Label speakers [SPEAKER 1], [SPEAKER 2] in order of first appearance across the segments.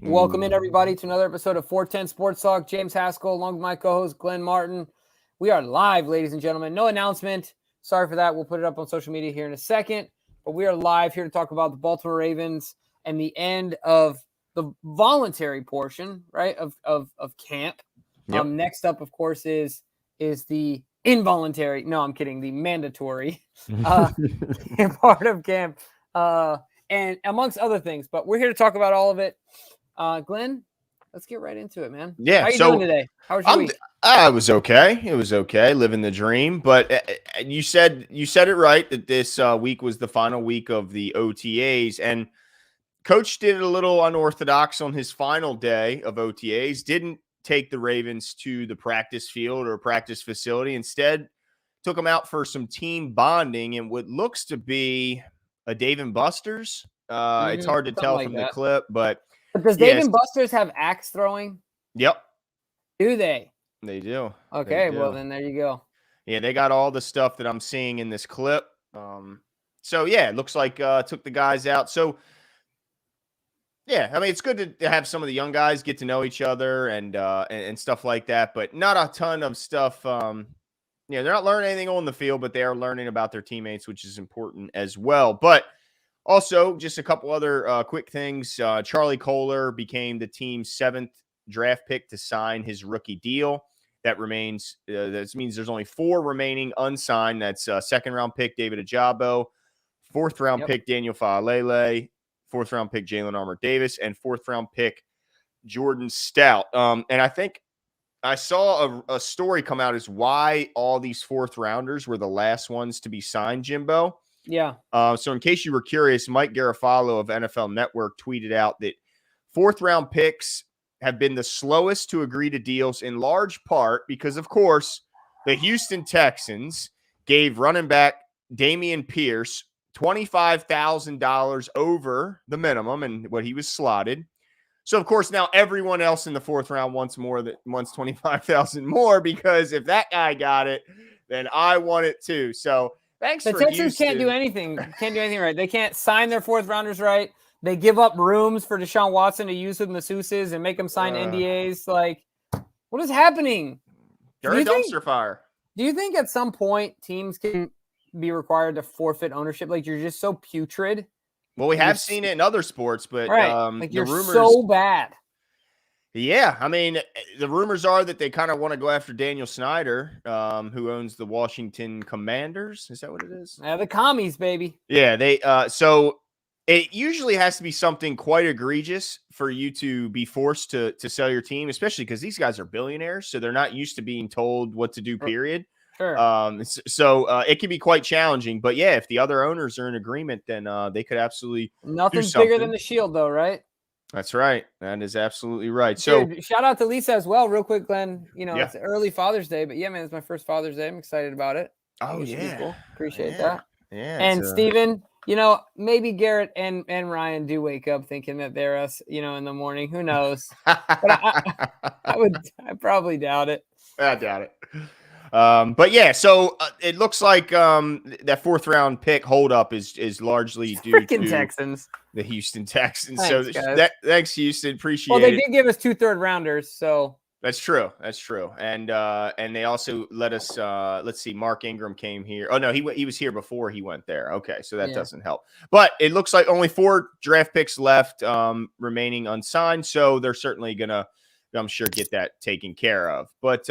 [SPEAKER 1] Welcome in, everybody, to another episode of 410 Sports Talk. James Haskell, along with my co-host, Glenn Martin. We are live, ladies and gentlemen. No announcement. Sorry for that. We'll put it up on social media here in a second. But we are live here to talk about the Baltimore Ravens and the end of the voluntary portion, right, of camp.
[SPEAKER 2] Yep.
[SPEAKER 1] Next up, of course, is the involuntary. No, I'm kidding. The mandatory part of camp. And amongst other things, but we're here to talk about all of it. Glenn, let's get right into it, man.
[SPEAKER 2] Yeah.
[SPEAKER 1] How you doing today? How was your week?
[SPEAKER 2] I was okay. It was okay, living the dream. But you said it right that this week was the final week of the OTAs, and Coach did it a little unorthodox on his final day of OTAs. Didn't take the Ravens to the practice field or practice facility. Instead, took them out for some team bonding in what looks to be a Dave and Buster's. It's hard to tell from the clip, but
[SPEAKER 1] does Dave and Buster's have axe throwing?
[SPEAKER 2] Yep.
[SPEAKER 1] Do they?
[SPEAKER 2] They do.
[SPEAKER 1] Okay,
[SPEAKER 2] they do.
[SPEAKER 1] Well then there you go.
[SPEAKER 2] Yeah, they got all the stuff that I'm seeing in this clip. So yeah, it looks like took the guys out. So yeah, I mean it's good to have some of the young guys get to know each other and stuff like that, but not a ton of stuff. They're not learning anything on the field, but they are learning about their teammates, which is important as well. But also, just a couple other quick things. Charlie Kohler became the team's 7th draft pick to sign his rookie deal. That remains. That means there's only 4 remaining unsigned. That's 2nd-round pick David Ajabo, 4th-round pick Daniel Faalele, 4th-round pick Jalen Armour-Davis, and 4th-round pick Jordan Stout. And I think I saw a story come out as why all these 4th-rounders were the last ones to be signed, Jimbo.
[SPEAKER 1] Yeah.
[SPEAKER 2] So in case you were curious, Mike Garafalo of NFL Network tweeted out that 4th-round picks have been the slowest to agree to deals in large part because, of course, the Houston Texans gave running back Dameon Pierce $25,000 over the minimum and what he was slotted. So, of course, now everyone else in the 4th round wants $25,000 more because if that guy got it, then I want it too. So, thanks for
[SPEAKER 1] Texans
[SPEAKER 2] Houston.
[SPEAKER 1] Can't do anything right. They can't sign their 4th rounders right. They give up rooms for Deshaun Watson to use with masseuses and make them sign NDAs. Like, what is happening?
[SPEAKER 2] They're a dumpster fire.
[SPEAKER 1] Do you think at some point teams can be required to forfeit ownership? Like, you're just so putrid.
[SPEAKER 2] Well, we have seen it in other sports, but
[SPEAKER 1] like you're so bad.
[SPEAKER 2] Yeah, I mean, the rumors are that they kind of want to go after Daniel Snyder, who owns the Washington Commanders. Is that what it is?
[SPEAKER 1] Yeah, the commies, baby.
[SPEAKER 2] Yeah, they. So it usually has to be something quite egregious for you to be forced to sell your team, especially because these guys are billionaires, so they're not used to being told what to do. Period.
[SPEAKER 1] Sure.
[SPEAKER 2] So it can be quite challenging, but yeah, if the other owners are in agreement, then they could absolutely
[SPEAKER 1] nothing's bigger than the shield, though, right?
[SPEAKER 2] That's right. That is absolutely right. So
[SPEAKER 1] dude, shout out to Lisa as well, real quick, Glenn. It's early Father's Day, but yeah, man, it's my first Father's Day. I'm excited about it.
[SPEAKER 2] Oh yeah,
[SPEAKER 1] cool. Appreciate that.
[SPEAKER 2] Yeah.
[SPEAKER 1] And Steven, maybe Garrett and Ryan do wake up thinking that they're us, in the morning. Who knows? But I probably doubt it.
[SPEAKER 2] I doubt it. But yeah, so it looks like that 4th round pick holdup is largely due to
[SPEAKER 1] Texans,
[SPEAKER 2] the Houston Texans.
[SPEAKER 1] Thanks,
[SPEAKER 2] Thanks, Houston. Appreciate
[SPEAKER 1] it. Well, they did give us 2 3rd rounders, so
[SPEAKER 2] that's true. And they also let us. Let's see, Mark Ingram came here. Oh no, he was here before he went there. Okay, so that doesn't help. But it looks like only 4 draft picks left remaining unsigned. So they're certainly gonna, I'm sure, get that taken care of. But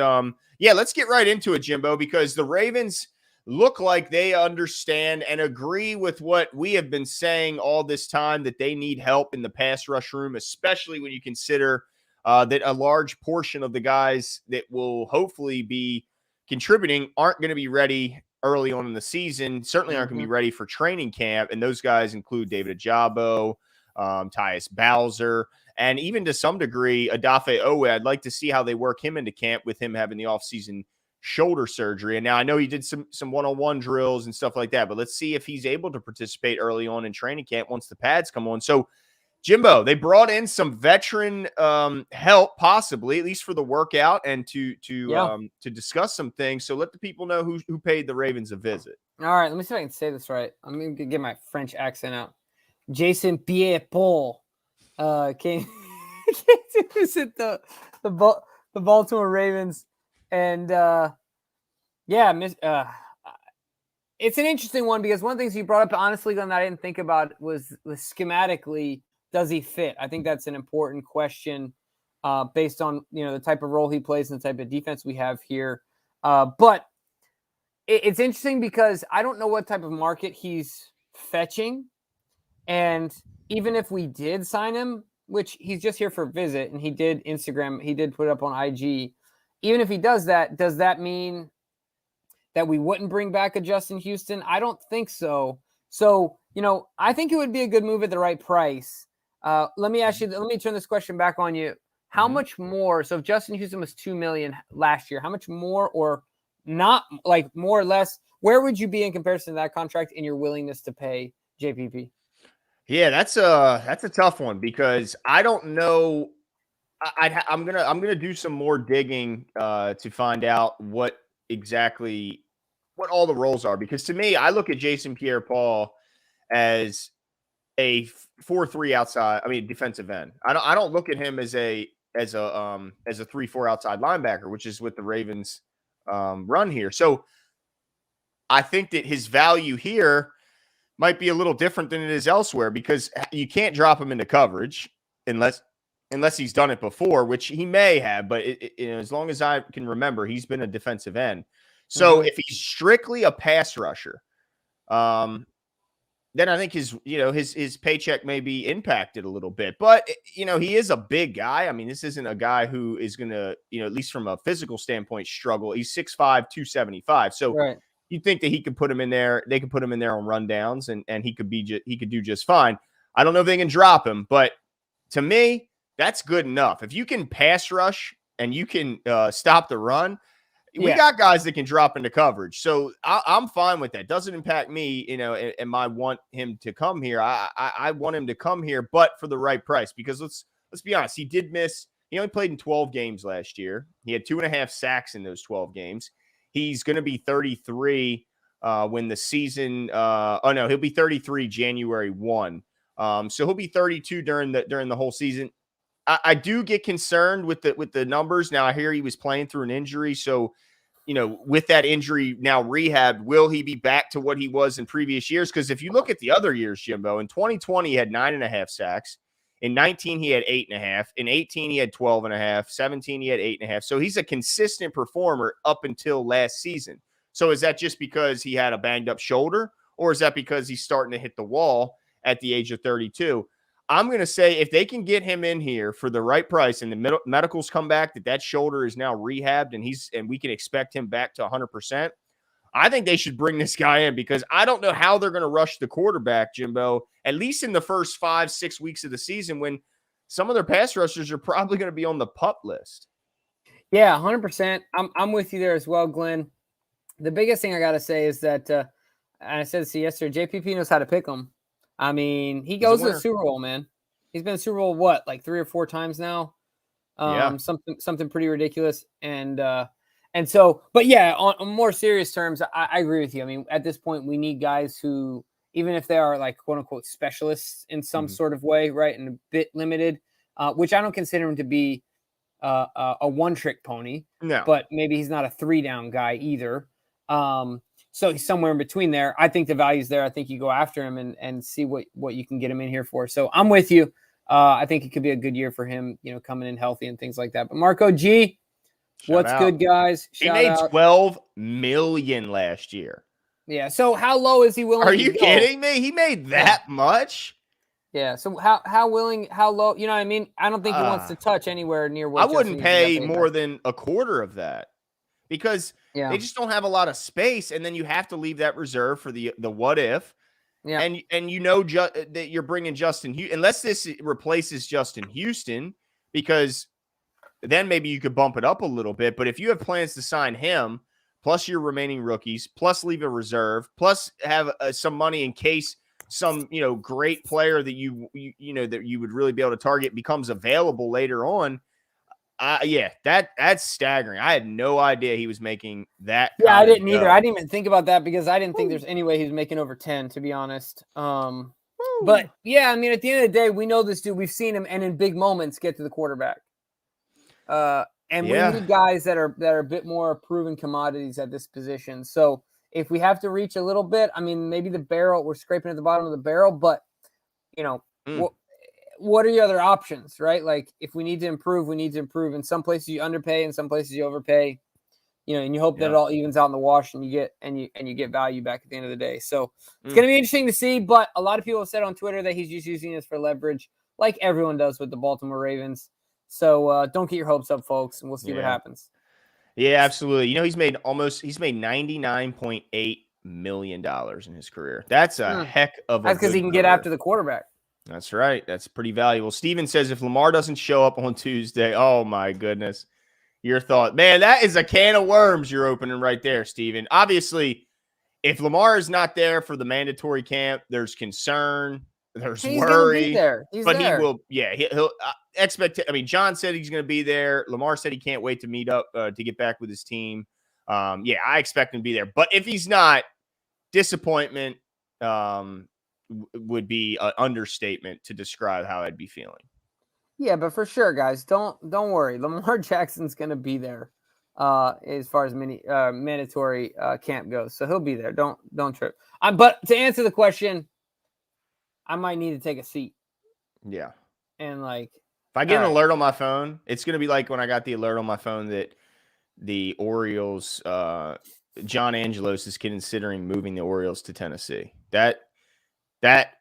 [SPEAKER 2] yeah, let's get right into it, Jimbo, because the Ravens look like they understand and agree with what we have been saying all this time, that they need help in the pass rush room, especially when you consider that a large portion of the guys that will hopefully be contributing aren't going to be ready early on in the season, certainly aren't going to be ready for training camp. And those guys include David Ajabo, Tyus Bowser, and even to some degree, Adafe Owe. I'd like to see how they work him into camp with him having the offseason shoulder surgery. And now I know he did some one-on-one drills and stuff like that, but let's see if he's able to participate early on in training camp once the pads come on. So, Jimbo, they brought in some veteran help, possibly, at least for the workout and to discuss some things. So let the people know who paid the Ravens a visit.
[SPEAKER 1] All right, let me see if I can say this right. I'm going to get my French accent out. Jason Pierre-Paul came Visit the Baltimore Ravens, and it's an interesting one because one of the things you brought up, honestly, Glenn, that I didn't think about was schematically, does he fit? I think that's an important question based on the type of role he plays and the type of defense we have here. But it's interesting because I don't know what type of market he's fetching, and even if we did sign him, which he's just here for a visit, and he did put it up on IG. Even if he does that mean that we wouldn't bring back a Justin Houston? I don't think so. So, I think it would be a good move at the right price. Let me turn this question back on you. How much more? So if Justin Houston was $2 million last year, how much more, or not, like more or less, where would you be in comparison to that contract in your willingness to pay JPP?
[SPEAKER 2] Yeah, that's a tough one because I don't know. I'm gonna do some more digging to find out what all the roles are, because to me, I look at Jason Pierre-Paul as a 4-3 outside. I mean, defensive end. I don't look at him as a 3-4 outside linebacker, which is what the Ravens run here. So I think that his value here might be a little different than it is elsewhere, because you can't drop him into coverage unless he's done it before, which he may have. But as long as I can remember, he's been a defensive end. So if he's strictly a pass rusher, then I think his paycheck may be impacted a little bit. But he is a big guy. I mean, this isn't a guy who is going to, at least from a physical standpoint, struggle. He's 6'5", 275. So
[SPEAKER 1] right.
[SPEAKER 2] You'd think that he could put him in there. They could put him in there on rundowns, and he could do just fine. I don't know if they can drop him, but to me, that's good enough. If you can pass rush and you can stop the run, we got guys that can drop into coverage. So I'm fine with that. Doesn't impact me, and I want him to come here. I want him to come here, but for the right price, because let's be honest, he did miss. He only played in 12 games last year. He had 2.5 sacks in those 12 games. He's going to be 33 when the season. He'll be 33 January 1. So he'll be 32 during the whole season. I do get concerned with the numbers. Now I hear he was playing through an injury, so with that injury now rehab, will he be back to what he was in previous years? Because if you look at the other years, Jimbo, in 2020 he had 9.5 sacks. In 19, he had 8.5. In 18, he had 12.5. 17, he had 8.5. So he's a consistent performer up until last season. So is that just because he had a banged up shoulder, or is that because he's starting to hit the wall at the age of 32? I'm going to say if they can get him in here for the right price and the medicals come back that shoulder is now rehabbed and we can expect him back to 100%, I think they should bring this guy in, because I don't know how they're going to rush the quarterback, Jimbo, at least in the first 5-6 weeks of the season, when some of their pass rushers are probably going to be on the PUP list.
[SPEAKER 1] Yeah, 100%. I'm with you there as well, Glenn. The biggest thing I got to say is that, and I said this yesterday, JPP knows how to pick them. I mean, he goes to the Super Bowl, man. He's been to the Super Bowl, like 3 or 4 times now? Something pretty ridiculous. And so, but yeah, on more serious terms, I agree with you. I mean, at this point, we need guys who, even if they are like quote unquote specialists in some sort of way, right, and a bit limited, which I don't consider him to be a one-trick pony.
[SPEAKER 2] No,
[SPEAKER 1] but maybe he's not a 3-down guy either. So he's somewhere in between there. I think the value's there. I think you go after him and see what you can get him in here for. So I'm with you. I think it could be a good year for him, coming in healthy and things like that. But Marco G, what's good, guys?
[SPEAKER 2] He made $12 million last year.
[SPEAKER 1] Yeah. So how low is he willing to go?
[SPEAKER 2] Are you kidding me? He made that much?
[SPEAKER 1] Yeah. So how low? You know what I mean? I don't think he wants to touch anywhere near what
[SPEAKER 2] I wouldn't pay more than a quarter of that, because they just don't have a lot of space, and then you have to leave that reserve for the what if. Yeah. And that you're bringing Justin Houston, unless this replaces Justin Houston, because then maybe you could bump it up a little bit. But if you have plans to sign him, plus your remaining rookies, plus leave a reserve, plus have some money in case some great player that that you would really be able to target becomes available later on. That's staggering. I had no idea he was making that.
[SPEAKER 1] Yeah, I didn't either. I didn't even think about that, because I didn't think there's any way he was making over 10, to be honest.
[SPEAKER 2] Woo.
[SPEAKER 1] But yeah, I mean, at the end of the day, we know this dude. We've seen him, and in big moments, get to the quarterback. And we need guys that are a bit more proven commodities at this position. So if we have to reach a little bit, I mean, maybe the barrel, we're scraping at the bottom of the barrel, but what are your other options, right? Like if we need to improve, we need to improve. In some places you underpay, in some places you overpay, and you hope that it all evens out in the wash and you get value back at the end of the day. So it's going to be interesting to see, but a lot of people have said on Twitter that he's just using this for leverage, like everyone does with the Baltimore Ravens. So don't get your hopes up, folks, and we'll see what happens.
[SPEAKER 2] Yeah, absolutely. He's made $99.8 million in his career. That's a heck of a
[SPEAKER 1] That's because he can get after the quarterback.
[SPEAKER 2] That's right. That's pretty valuable. Steven says if Lamar doesn't show up on Tuesday, oh my goodness. Your thought, man, that is a can of worms you're opening right there, Steven. Obviously, if Lamar is not there for the mandatory camp, there's concern, there's worry.
[SPEAKER 1] Be there. He
[SPEAKER 2] will. Yeah, he'll expect. I mean, John said he's going to be there. Lamar said he can't wait to meet up to get back with his team. I expect him to be there. But if he's not, disappointment would be an understatement to describe how I'd be feeling.
[SPEAKER 1] Yeah, but for sure, guys, don't worry. Lamar Jackson's going to be there as far as mandatory camp goes. So he'll be there. Don't trip. But to answer the question, I might need to take a seat.
[SPEAKER 2] Yeah.
[SPEAKER 1] And if
[SPEAKER 2] I get an alert on my phone, it's going to be like when I got the alert on my phone that the Orioles, John Angelos is considering moving the Orioles to Tennessee. That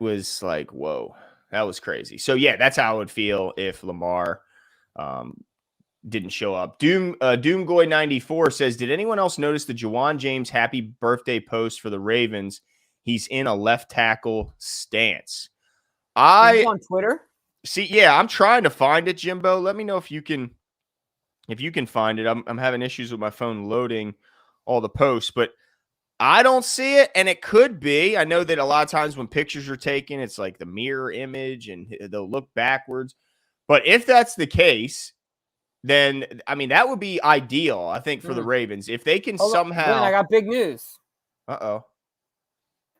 [SPEAKER 2] was like, whoa. That was crazy. So, yeah, that's how I would feel if Lamar didn't show up. Doomgoy94 says, did anyone else notice the Juwan James happy birthday post for the Ravens? He's in a left tackle stance.
[SPEAKER 1] on Twitter?
[SPEAKER 2] See, yeah, I'm trying to find it, Jimbo. Let me know if you can find it. I'm having issues with my phone loading all the posts, but I don't see it, and it could be. I know that a lot of times when pictures are taken, it's like the mirror image, and they'll look backwards. But if that's the case, then, I mean, that would be ideal, I think, for the Ravens. If they can somehow...
[SPEAKER 1] Glenn, I got big news.
[SPEAKER 2] Uh-oh.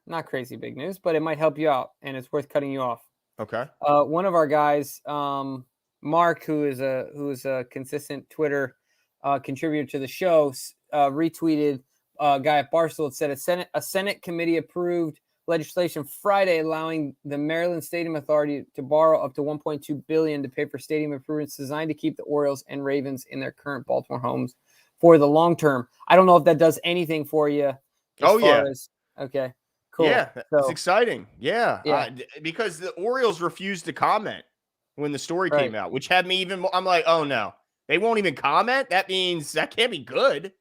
[SPEAKER 1] Not crazy big news, but it might help you out, and it's worth cutting you off.
[SPEAKER 2] Okay.
[SPEAKER 1] One of our guys, Mark, who is a consistent Twitter contributor to the show, retweeted a guy at Barstool that said a Senate committee approved legislation Friday allowing the Maryland Stadium Authority to borrow up to $1.2 billion to pay for stadium improvements designed to keep the Orioles and Ravens in their current Baltimore homes for the long term. I don't know if that does anything for you. Okay, cool.
[SPEAKER 2] Yeah, it's exciting. Yeah. Because the Orioles refused to comment when the story came out, which had me even more. I'm like, oh no, they won't even comment. That means that can't be good.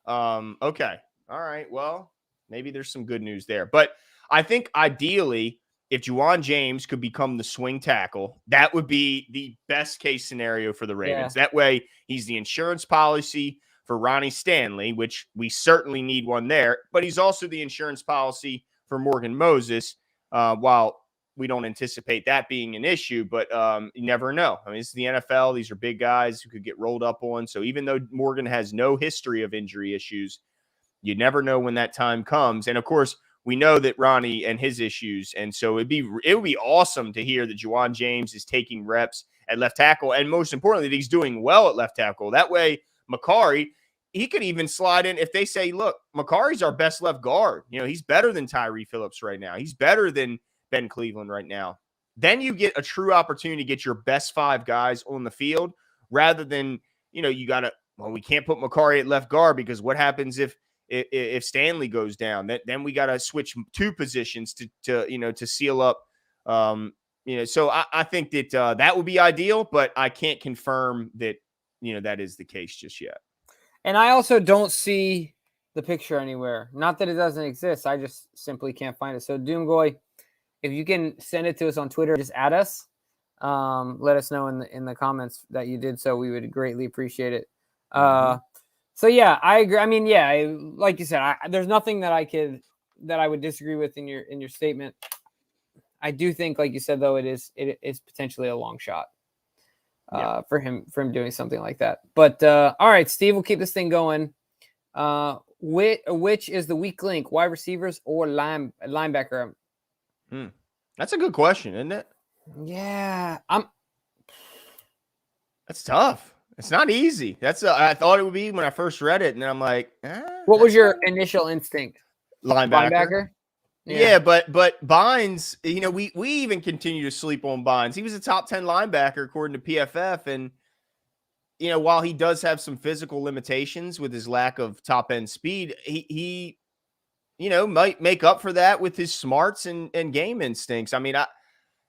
[SPEAKER 2] Okay. All right. Well, maybe there's some good news there, but I think ideally if Juwan James could become the swing tackle, that would be the best case scenario for the Ravens. That way he's the insurance policy for Ronnie Stanley, which we certainly need one there, but he's also the insurance policy for Morgan Moses. While we don't anticipate that being an issue, but you never know. I mean, it's the NFL. These are big guys who could get rolled up on. So even though Morgan has no history of injury issues, you never know when that time comes. And of course, we know that Ronnie and his issues. And so it would be awesome to hear that Juwan James is taking reps at left tackle. And most importantly, that he's doing well at left tackle. That way, Macari, he could even slide in if they say, look, Macari's our best left guard. He's better than Tyree Phillips right now. He's better than Ben Cleveland right now. Then you get a true opportunity to get your best five guys on the field rather than, you got to, we can't put Macari at left guard because what happens if Stanley goes down? Then we got to switch two positions to seal up. So I think that that would be ideal, but I can't confirm that, that is the case just yet.
[SPEAKER 1] And I also don't see the picture anywhere. Not that it doesn't exist. I just simply can't find it. So Doomgoy, if you can send it to us on Twitter, just add us. Let us know in the comments that you did so. We would greatly appreciate it. So yeah, I agree. I mean, like you said, there's nothing that I would disagree with in your statement. I do think, like you said, though, it is potentially a long shot for him doing something like that. But all right, Steve, we'll keep this thing going. Which is the weak link, wide receivers or linebacker?
[SPEAKER 2] That's a good question, isn't it?
[SPEAKER 1] Yeah,
[SPEAKER 2] That's tough. It's not easy. I thought it would be when I first read it, and then I'm like,
[SPEAKER 1] what was
[SPEAKER 2] that's
[SPEAKER 1] your
[SPEAKER 2] not
[SPEAKER 1] initial instinct?
[SPEAKER 2] linebacker.
[SPEAKER 1] Yeah.
[SPEAKER 2] Yeah, but Bynes, we even continue to sleep on Bynes. He was a top 10 linebacker according to PFF, and while he does have some physical limitations with his lack of top end speed, he might make up for that with his smarts and game instincts. I mean,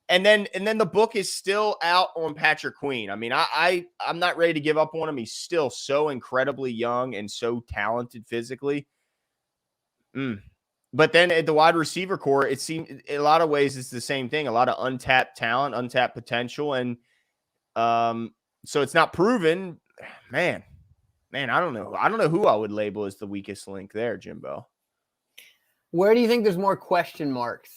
[SPEAKER 2] and then the book is still out on Patrick Queen. I mean, I'm not ready to give up on him. He's still so incredibly young and so talented physically. But then at the wide receiver core, it seems in a lot of ways it's the same thing. A lot of untapped talent, untapped potential, and so it's not proven. Man, I don't know. I don't know who I would label as the weakest link there, Jimbo.
[SPEAKER 1] Where do you think there's more question marks?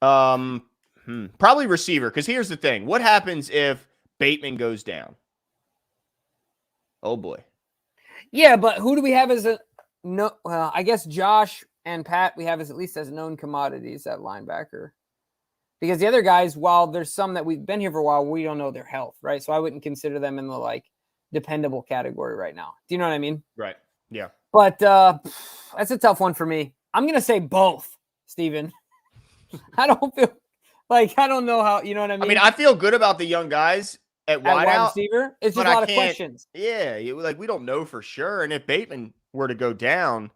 [SPEAKER 2] Probably receiver, because here's the thing. What happens if Bateman goes down? Oh, boy.
[SPEAKER 1] Yeah, but who do we have as I guess Josh and Pat we have as at least as known commodities at linebacker. Because the other guys, while there's some that we've been here for a while, we don't know their health, right? So I wouldn't consider them in the dependable category right now. Do you know what I mean?
[SPEAKER 2] Right. Yeah.
[SPEAKER 1] But that's a tough one for me. I'm going to say both, Steven. I don't feel I don't know how, you know what I mean?
[SPEAKER 2] I mean, I feel good about the young guys at wide
[SPEAKER 1] receiver. It's just a lot of questions.
[SPEAKER 2] Yeah. We don't know for sure. And if Bateman were to go down,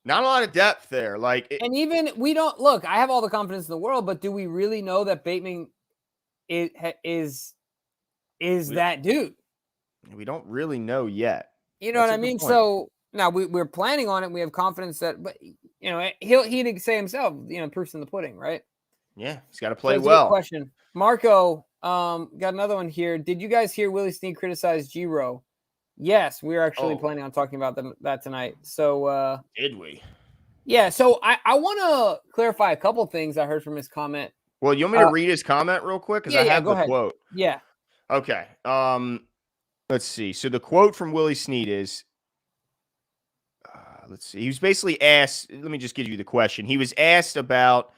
[SPEAKER 2] not a lot of depth there.
[SPEAKER 1] And even we don't look, I have all the confidence in the world, but do we really know that Bateman is that dude?
[SPEAKER 2] We don't really know yet.
[SPEAKER 1] You know what I mean? So now we're planning on it. We have confidence that, but he'd say himself, proof's in the pudding, right?
[SPEAKER 2] Yeah, he's got to play well.
[SPEAKER 1] Good question, Marco. Got another one here. Did you guys hear Willie Snead criticize Giro? Yes, we are actually planning on talking about that tonight. So
[SPEAKER 2] did we?
[SPEAKER 1] Yeah. So I want to clarify a couple things I heard from his comment.
[SPEAKER 2] Well, you want me to read his comment real quick? Because I have the quote.
[SPEAKER 1] Yeah.
[SPEAKER 2] Okay. Let's see. So the quote from Willie Snead is, let's see. He was basically asked, let me just give you the question. He was asked about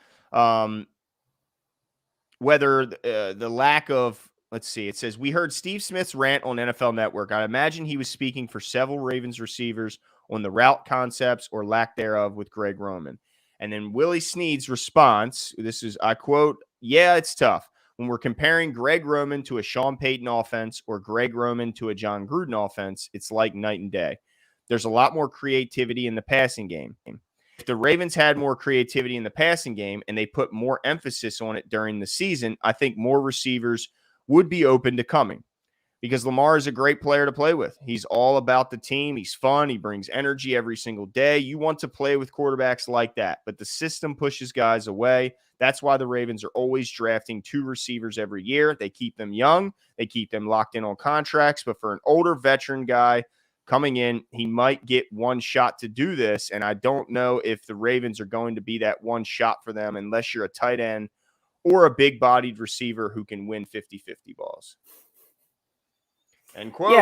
[SPEAKER 2] whether the lack of, let's see, it says, we heard Steve Smith's rant on NFL Network. I imagine he was speaking for several Ravens receivers on the route concepts or lack thereof with Greg Roman. And then Willie Snead's response, this is, I quote, yeah, it's tough. When we're comparing Greg Roman to a Sean Payton offense or Greg Roman to a John Gruden offense, it's like night and day. There's a lot more creativity in the passing game. If the Ravens had more creativity in the passing game and they put more emphasis on it during the season, I think more receivers would be open to coming because Lamar is a great player to play with. He's all about the team. He's fun. He brings energy every single day. You want to play with quarterbacks like that, but the system pushes guys away. That's why the Ravens are always drafting 2 receivers every year. They keep them young. They keep them locked in on contracts. But for an older veteran guy coming in, he might get one shot to do this. And I don't know if the Ravens are going to be that one shot for them unless you're a tight end or a big-bodied receiver who can win 50-50 balls. End quote.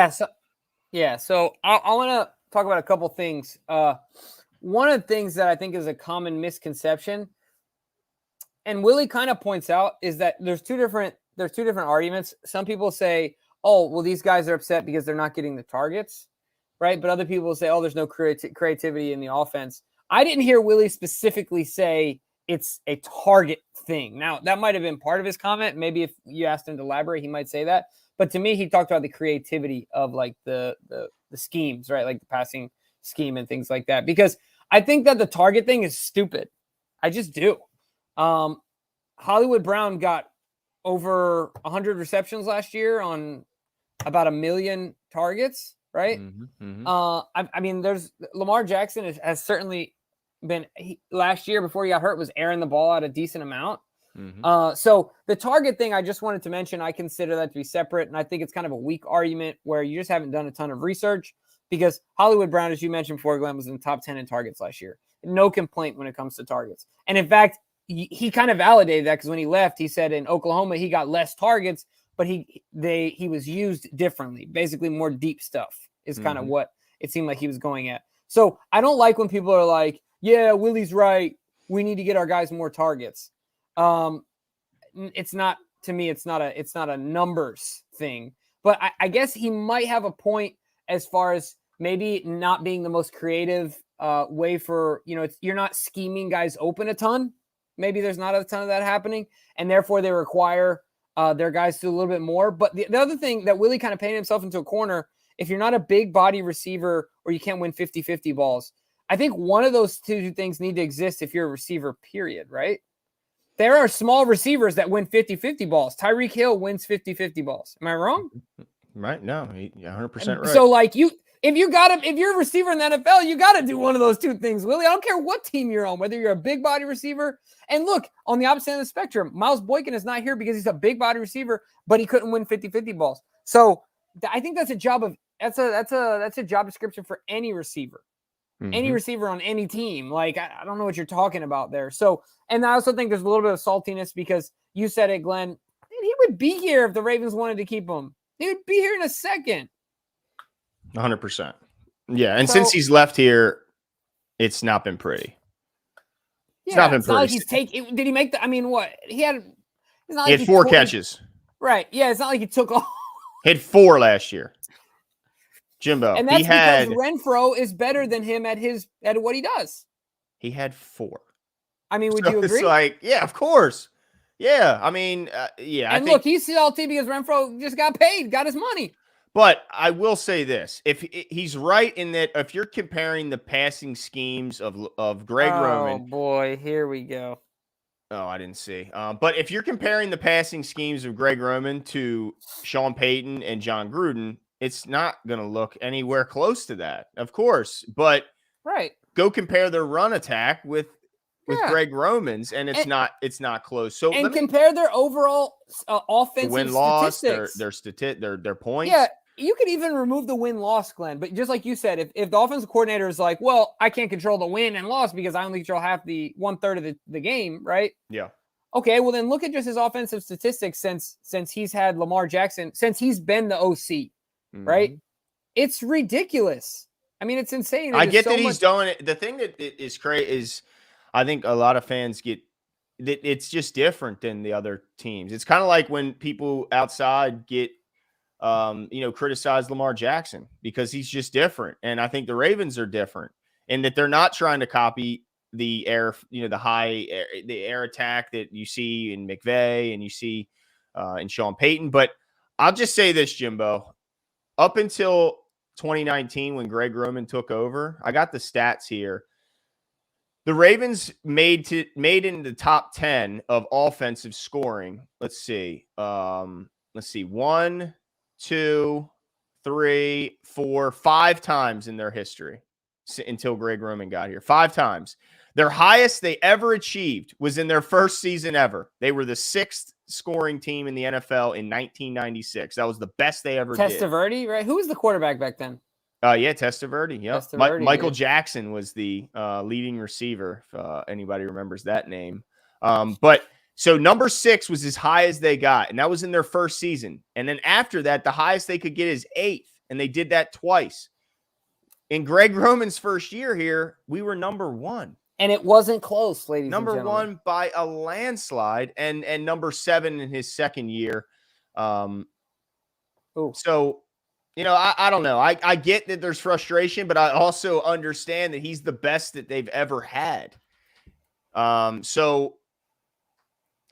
[SPEAKER 1] Yeah, so I want to talk about a couple things. One of the things that I think is a common misconception, and Willie kind of points out, is that there's two different arguments. Some people say, oh, well, these guys are upset because they're not getting the targets, right? But other people say, oh, there's no creativity in the offense. I didn't hear Willie specifically say it's a target thing. Now, that might have been part of his comment. Maybe if you asked him to elaborate, he might say that. But to me, he talked about the creativity of the schemes, right? Like the passing scheme and things like that. Because I think that the target thing is stupid. I just do. Hollywood Brown got over 100 receptions last year on about 1 million targets, right? I mean, there's Lamar Jackson has certainly been last year before he got hurt was airing the ball out a decent amount. So the target thing, I just wanted to mention, I consider that to be separate. And I think it's kind of a weak argument where you just haven't done a ton of research because Hollywood Brown, as you mentioned before, Glenn, was in the top 10 in targets last year. No complaint when it comes to targets. And in fact, he kind of validated that because when he left, he said in Oklahoma, he got less targets, but he was used differently. Basically more deep stuff is kind of what it seemed like he was going at. So I don't like when people are like, yeah, Willie's right. we need to get our guys more targets. It's not, to me, it's not a numbers thing, but I guess he might have a point as far as maybe not being the most creative way for, you're not scheming guys open a ton. Maybe there's not a ton of that happening, and therefore they require their guys to do a little bit more. But the other thing that Willie kind of painted himself into a corner, if you're not a big body receiver or you can't win 50-50 balls, I think one of those two things need to exist if you're a receiver, period, right? There are small receivers that win 50-50 balls. Tyreek Hill wins 50-50 balls. Am I wrong?
[SPEAKER 2] Right. No, 100% right.
[SPEAKER 1] So if you're a receiver in the NFL, you got to do one of those two things, Willie. I don't care what team you're on, whether you're a big body receiver. And look, on the opposite end of the spectrum, Miles Boykin is not here because he's a big body receiver, but he couldn't win 50-50 balls. So I think that's a job description for any receiver. Any receiver on any team. Like, I don't know what you're talking about there. So, and I also think there's a little bit of saltiness because you said it, Glenn. He would be here if the Ravens wanted to keep him. He would be here in a second.
[SPEAKER 2] 100%. Yeah, and since he's left here, it's not been pretty. It's not been pretty.
[SPEAKER 1] Like did he make the? I mean, what he had?
[SPEAKER 2] He had 4 catches.
[SPEAKER 1] Right. Yeah. It's not like he took all.
[SPEAKER 2] He had 4 last year. Jimbo,
[SPEAKER 1] and that's because Renfro is better than him at what he does.
[SPEAKER 2] He had 4.
[SPEAKER 1] I mean, would you agree?
[SPEAKER 2] It's like, yeah, of course. Yeah, I mean, yeah.
[SPEAKER 1] And look, he's salty because Renfro just got paid, got his money.
[SPEAKER 2] But I will say this: if he's right in that, if you're comparing the passing schemes of Greg Roman,
[SPEAKER 1] oh boy, here we go.
[SPEAKER 2] Oh, I didn't see. But if you're comparing the passing schemes of Greg Roman to Sean Payton and John Gruden, it's not going to look anywhere close to that, of course. But go compare their run attack with Greg Roman's, and it's not close. So
[SPEAKER 1] compare their overall offensive
[SPEAKER 2] win-loss,
[SPEAKER 1] statistics.
[SPEAKER 2] their points.
[SPEAKER 1] Yeah, you could even remove the win-loss, Glenn. But just like you said, if the offensive coordinator is like, well, I can't control the win and loss because I only control half the 1/3 of the game, right?
[SPEAKER 2] Yeah.
[SPEAKER 1] Okay, well then look at just his offensive statistics since he's had Lamar Jackson, since he's been the OC. Right? It's ridiculous. I mean, it's insane.
[SPEAKER 2] I get that he's doing it. The thing that is crazy is I think a lot of fans get that it's just different than the other teams. It's kind of like when people outside get, criticize Lamar Jackson because he's just different. And I think the Ravens are different in that they're not trying to copy the air, the air attack that you see in McVay and you see in Sean Payton. But I'll just say this, Jimbo. Up until 2019, when Greg Roman took over, I got the stats here. The Ravens made into the top 10 of offensive scoring. Let's see. 1, 2, 3, 4, 5 times in their history until Greg Roman got here. 5 times. Their highest they ever achieved was in their first season ever. They were the 6th scoring team in the NFL in 1996. That was the best they ever did.
[SPEAKER 1] Testaverde, right? Who was the quarterback back then?
[SPEAKER 2] Testaverde. Yep. Michael Jackson was the leading receiver, if anybody remembers that name. But so number 6 was as high as they got, and that was in their first season. And then after that, the highest they could get is 8th, and they did that twice. In Greg Roman's first year here, we were number 1.
[SPEAKER 1] And it wasn't close, ladies and gentlemen.
[SPEAKER 2] Number 1 by a landslide, and number 7 in his second year. So, I don't know. I get that there's frustration, but I also understand that he's the best that they've ever had. So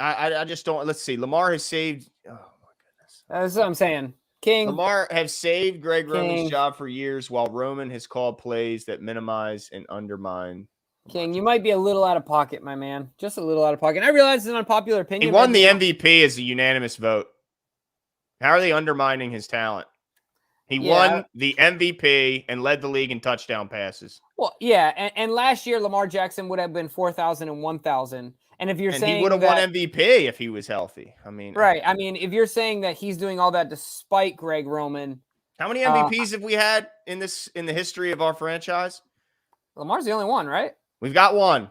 [SPEAKER 2] I just don't. Let's see. Lamar has saved. Oh my goodness.
[SPEAKER 1] That's what I'm saying.
[SPEAKER 2] Lamar has saved Greg Roman's job for years, while Roman has called plays that minimize and undermine.
[SPEAKER 1] King, you might be a little out of pocket, my man. Just a little out of pocket. And I realize it's an unpopular opinion.
[SPEAKER 2] He won the MVP as a unanimous vote. How are they undermining his talent? He won the MVP and led the league in touchdown passes.
[SPEAKER 1] Well, yeah, and last year Lamar Jackson would have been 4,000 and 1,000. And if you're saying
[SPEAKER 2] he would have won MVP if he was healthy. I mean,
[SPEAKER 1] right. I mean, if you're saying that he's doing all that despite Greg Roman,
[SPEAKER 2] how many MVPs have we had in the history of our franchise?
[SPEAKER 1] Lamar's the only one, right?
[SPEAKER 2] We've got 1.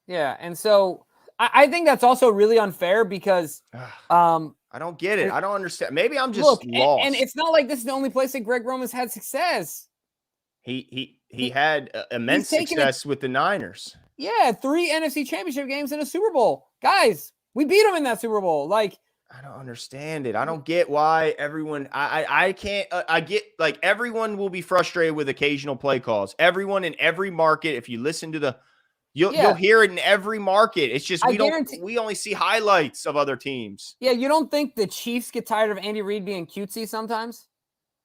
[SPEAKER 1] Yeah, and so I think that's also really unfair because
[SPEAKER 2] I don't get it. I don't understand. Maybe I'm just lost.
[SPEAKER 1] And it's not like this is the only place that Greg Roman's had success.
[SPEAKER 2] He had immense success with the Niners.
[SPEAKER 1] Yeah, 3 NFC Championship games and a Super Bowl. Guys, we beat them in that Super Bowl. Like,
[SPEAKER 2] I don't understand it. I don't get why everyone. I can't. I get like everyone will be frustrated with occasional play calls. Everyone in every market. If you listen to the, you'll hear it in every market. It's just we only see highlights of other teams.
[SPEAKER 1] Yeah, you don't think the Chiefs get tired of Andy Reid being cutesy sometimes?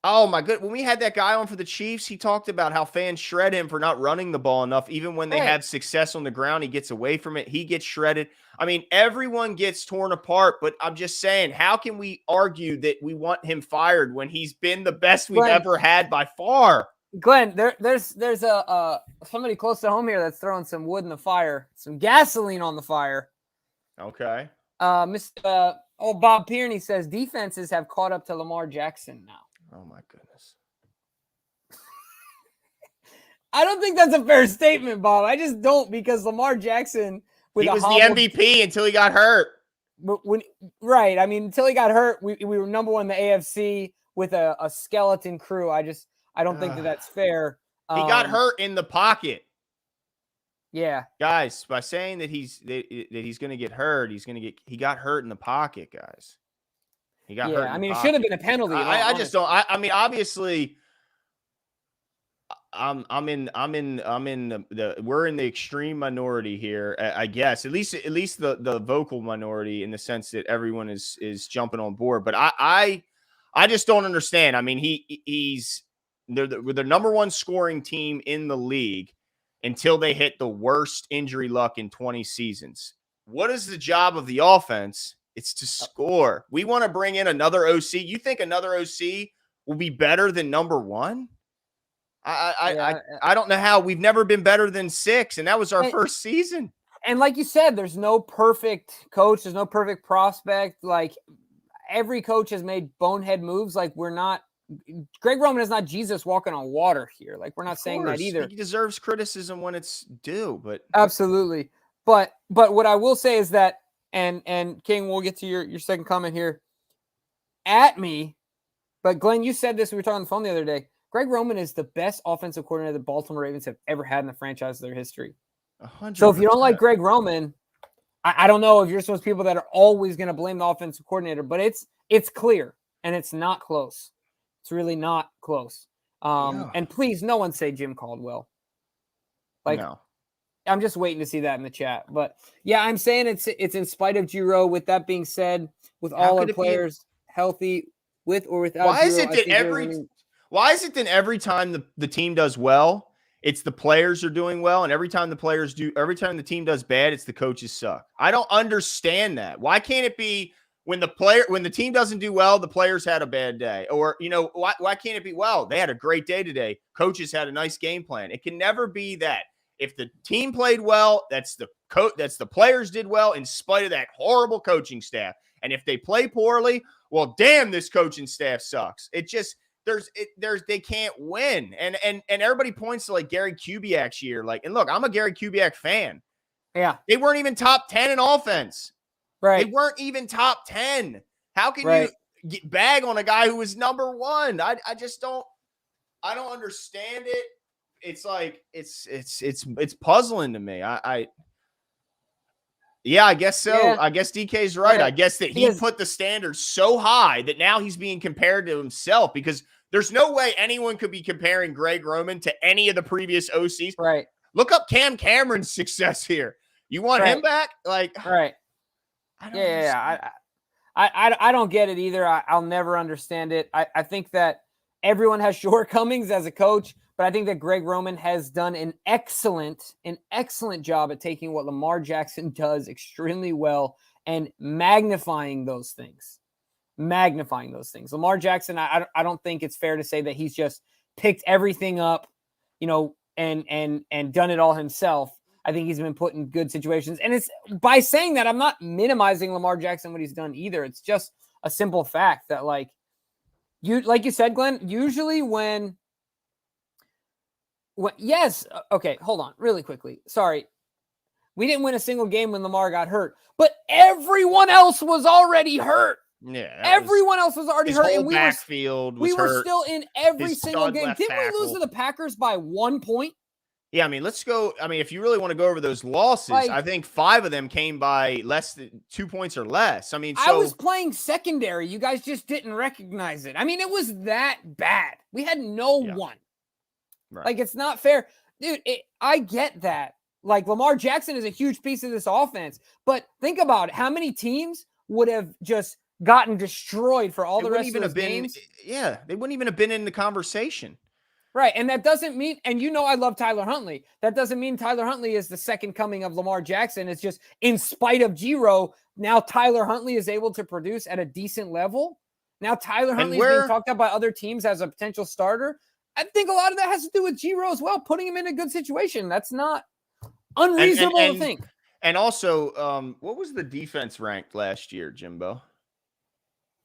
[SPEAKER 2] Oh my good. When we had that guy on for the Chiefs, he talked about how fans shred him for not running the ball enough. Even when they have success on the ground, he gets away from it. He gets shredded. I mean, everyone gets torn apart, but I'm just saying, how can we argue that we want him fired when he's been the best we've ever had by far?
[SPEAKER 1] Glenn, there's a somebody close to home here that's throwing some wood in the fire, some gasoline on the fire.
[SPEAKER 2] Okay.
[SPEAKER 1] Bob Pierney says defenses have caught up to Lamar Jackson now.
[SPEAKER 2] Oh my goodness.
[SPEAKER 1] I don't think that's a fair statement, Bob. I just don't, because Lamar Jackson
[SPEAKER 2] he was the MVP until he got hurt.
[SPEAKER 1] Right. I mean, until he got hurt, we were number 1 in the AFC with a skeleton crew. I don't think that's fair.
[SPEAKER 2] He got hurt in the pocket.
[SPEAKER 1] Yeah.
[SPEAKER 2] Guys, by saying that he's going to get hurt, he got hurt in the pocket, guys. He got hurt.
[SPEAKER 1] I mean, it should have been a penalty.
[SPEAKER 2] I just don't. I mean, obviously, we're in the extreme minority here, I guess. At least the vocal minority, in the sense that everyone is jumping on board. But I just don't understand. I mean, they're the number 1 scoring team in the league until they hit the worst injury luck in 20 seasons. What is the job of the offense? It's to score. We want to bring in another OC. You think another OC will be better than number 1? I don't know how. We've never been better than 6, and that was our first season.
[SPEAKER 1] And like you said, there's no perfect coach. There's no perfect prospect. Like, every coach has made bonehead moves. Like, Greg Roman is not Jesus walking on water here. Like, we're not saying that either.
[SPEAKER 2] He deserves criticism when it's due, but
[SPEAKER 1] absolutely. But what I will say is that, and King, we'll get to your second comment here. At me, but Glenn, you said this. We were talking on the phone the other day. Greg Roman is the best offensive coordinator the Baltimore Ravens have ever had in the franchise of their history.
[SPEAKER 2] 100%.
[SPEAKER 1] So if you don't like Greg Roman, I don't know if you're those people that are always going to blame the offensive coordinator, but it's clear, and it's not close. It's really not close. And please, no one say Jim Caldwell. Like, no. I'm just waiting to see that in the chat. But yeah, I'm saying it's in spite of Giro. With that being said, with all our players healthy, with or without
[SPEAKER 2] Why is it that every time the team does well, it's the players are doing well, and every time the team does bad, it's the coaches suck? I don't understand that. Why can't it be when the team doesn't do well, the players had a bad day? Or, why can't it be, well, they had a great day today, coaches had a nice game plan? It can never be that. If the team played well, that's the players did well in spite of that horrible coaching staff. And if they play poorly, well, damn, this coaching staff sucks. It just they can't win. And everybody points to like Gary Kubiak's year. Like, and look, I'm a Gary Kubiak fan.
[SPEAKER 1] Yeah.
[SPEAKER 2] They weren't even top 10 in offense.
[SPEAKER 1] Right.
[SPEAKER 2] They weren't even top 10. How can you bag on a guy who was number 1? I don't understand it. It's like it's puzzling to me. I guess so. Yeah. I guess DK's right. I guess that he put the standards so high that now he's being compared to himself, because there's no way anyone could be comparing Greg Roman to any of the previous OCs.
[SPEAKER 1] Right.
[SPEAKER 2] Look up Cam Cameron's success here. You want him back? Like,
[SPEAKER 1] right. I don't get it either. I'll never understand it. I think that everyone has shortcomings as a coach, but I think that Greg Roman has done an excellent job at taking what Lamar Jackson does extremely well and magnifying those things. Lamar Jackson, I don't think it's fair to say that he's just picked everything up, and done it all himself. I think he's been put in good situations. And it's by saying that, I'm not minimizing Lamar Jackson, what he's done either. It's just a simple fact that, like you said, Glenn, usually okay, hold on really quickly. Sorry. We didn't win a single game when Lamar got hurt, but everyone else was already hurt.
[SPEAKER 2] Yeah.
[SPEAKER 1] Everyone else was already hurt.
[SPEAKER 2] And we
[SPEAKER 1] were still in every single game. Didn't we lose to the Packers by 1 point?
[SPEAKER 2] Yeah, I mean, let's go. I mean, if you really want to go over those losses,
[SPEAKER 1] Like,
[SPEAKER 2] I think 5 of them came by less than 2 points or less. I mean,
[SPEAKER 1] I was
[SPEAKER 2] so
[SPEAKER 1] playing secondary. You guys just didn't recognize it. I mean, it was that bad. We had no
[SPEAKER 2] yeah,
[SPEAKER 1] one.
[SPEAKER 2] right.
[SPEAKER 1] Like, it's not fair. Dude, I get that. Like, Lamar Jackson is a huge piece of this offense. But think about it. How many teams would have just gotten destroyed for all
[SPEAKER 2] It
[SPEAKER 1] the
[SPEAKER 2] wouldn't
[SPEAKER 1] rest of
[SPEAKER 2] even
[SPEAKER 1] those
[SPEAKER 2] have been.
[SPEAKER 1] games?
[SPEAKER 2] Yeah, they wouldn't even have been in the conversation.
[SPEAKER 1] Right. And that doesn't mean, and you know, I love Tyler Huntley. That doesn't mean Tyler Huntley is the second coming of Lamar Jackson. It's just in spite of Giro, now Tyler Huntley is able to produce at a decent level. Now Tyler
[SPEAKER 2] And
[SPEAKER 1] Huntley is being talked about by other teams as a potential starter. I think a lot of that has to do with Giro as well, putting him in a good situation. That's not unreasonable to think.
[SPEAKER 2] And also, what was the defense ranked last year, Jimbo?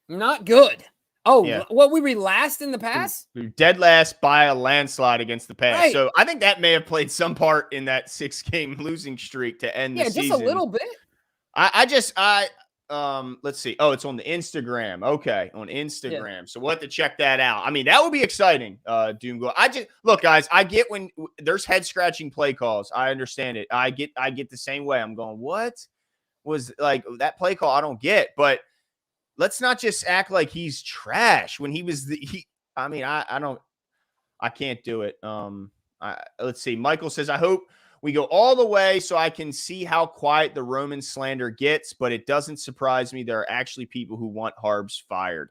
[SPEAKER 1] Not good. Oh,
[SPEAKER 2] Yeah.
[SPEAKER 1] what, we were last in the pass?
[SPEAKER 2] We were dead last by a landslide against the pass.
[SPEAKER 1] Right.
[SPEAKER 2] So I think that may have played some part in that 6-game losing streak to end the season.
[SPEAKER 1] Yeah, just a little bit.
[SPEAKER 2] Let's see. Oh, it's on the Instagram. Okay, on Instagram. Yeah. So we'll have to check that out. I mean, that would be exciting. Doom go. Look, guys. I get when there's head scratching play calls. I understand it. I get the same way. I'm going, what was like that play call? I don't get. But let's not just act like he's trash when he was I can't do it. Let's see. Michael says, I hope we go all the way so I can see how quiet the Roman slander gets, but it doesn't surprise me. There are actually people who want Harbs fired.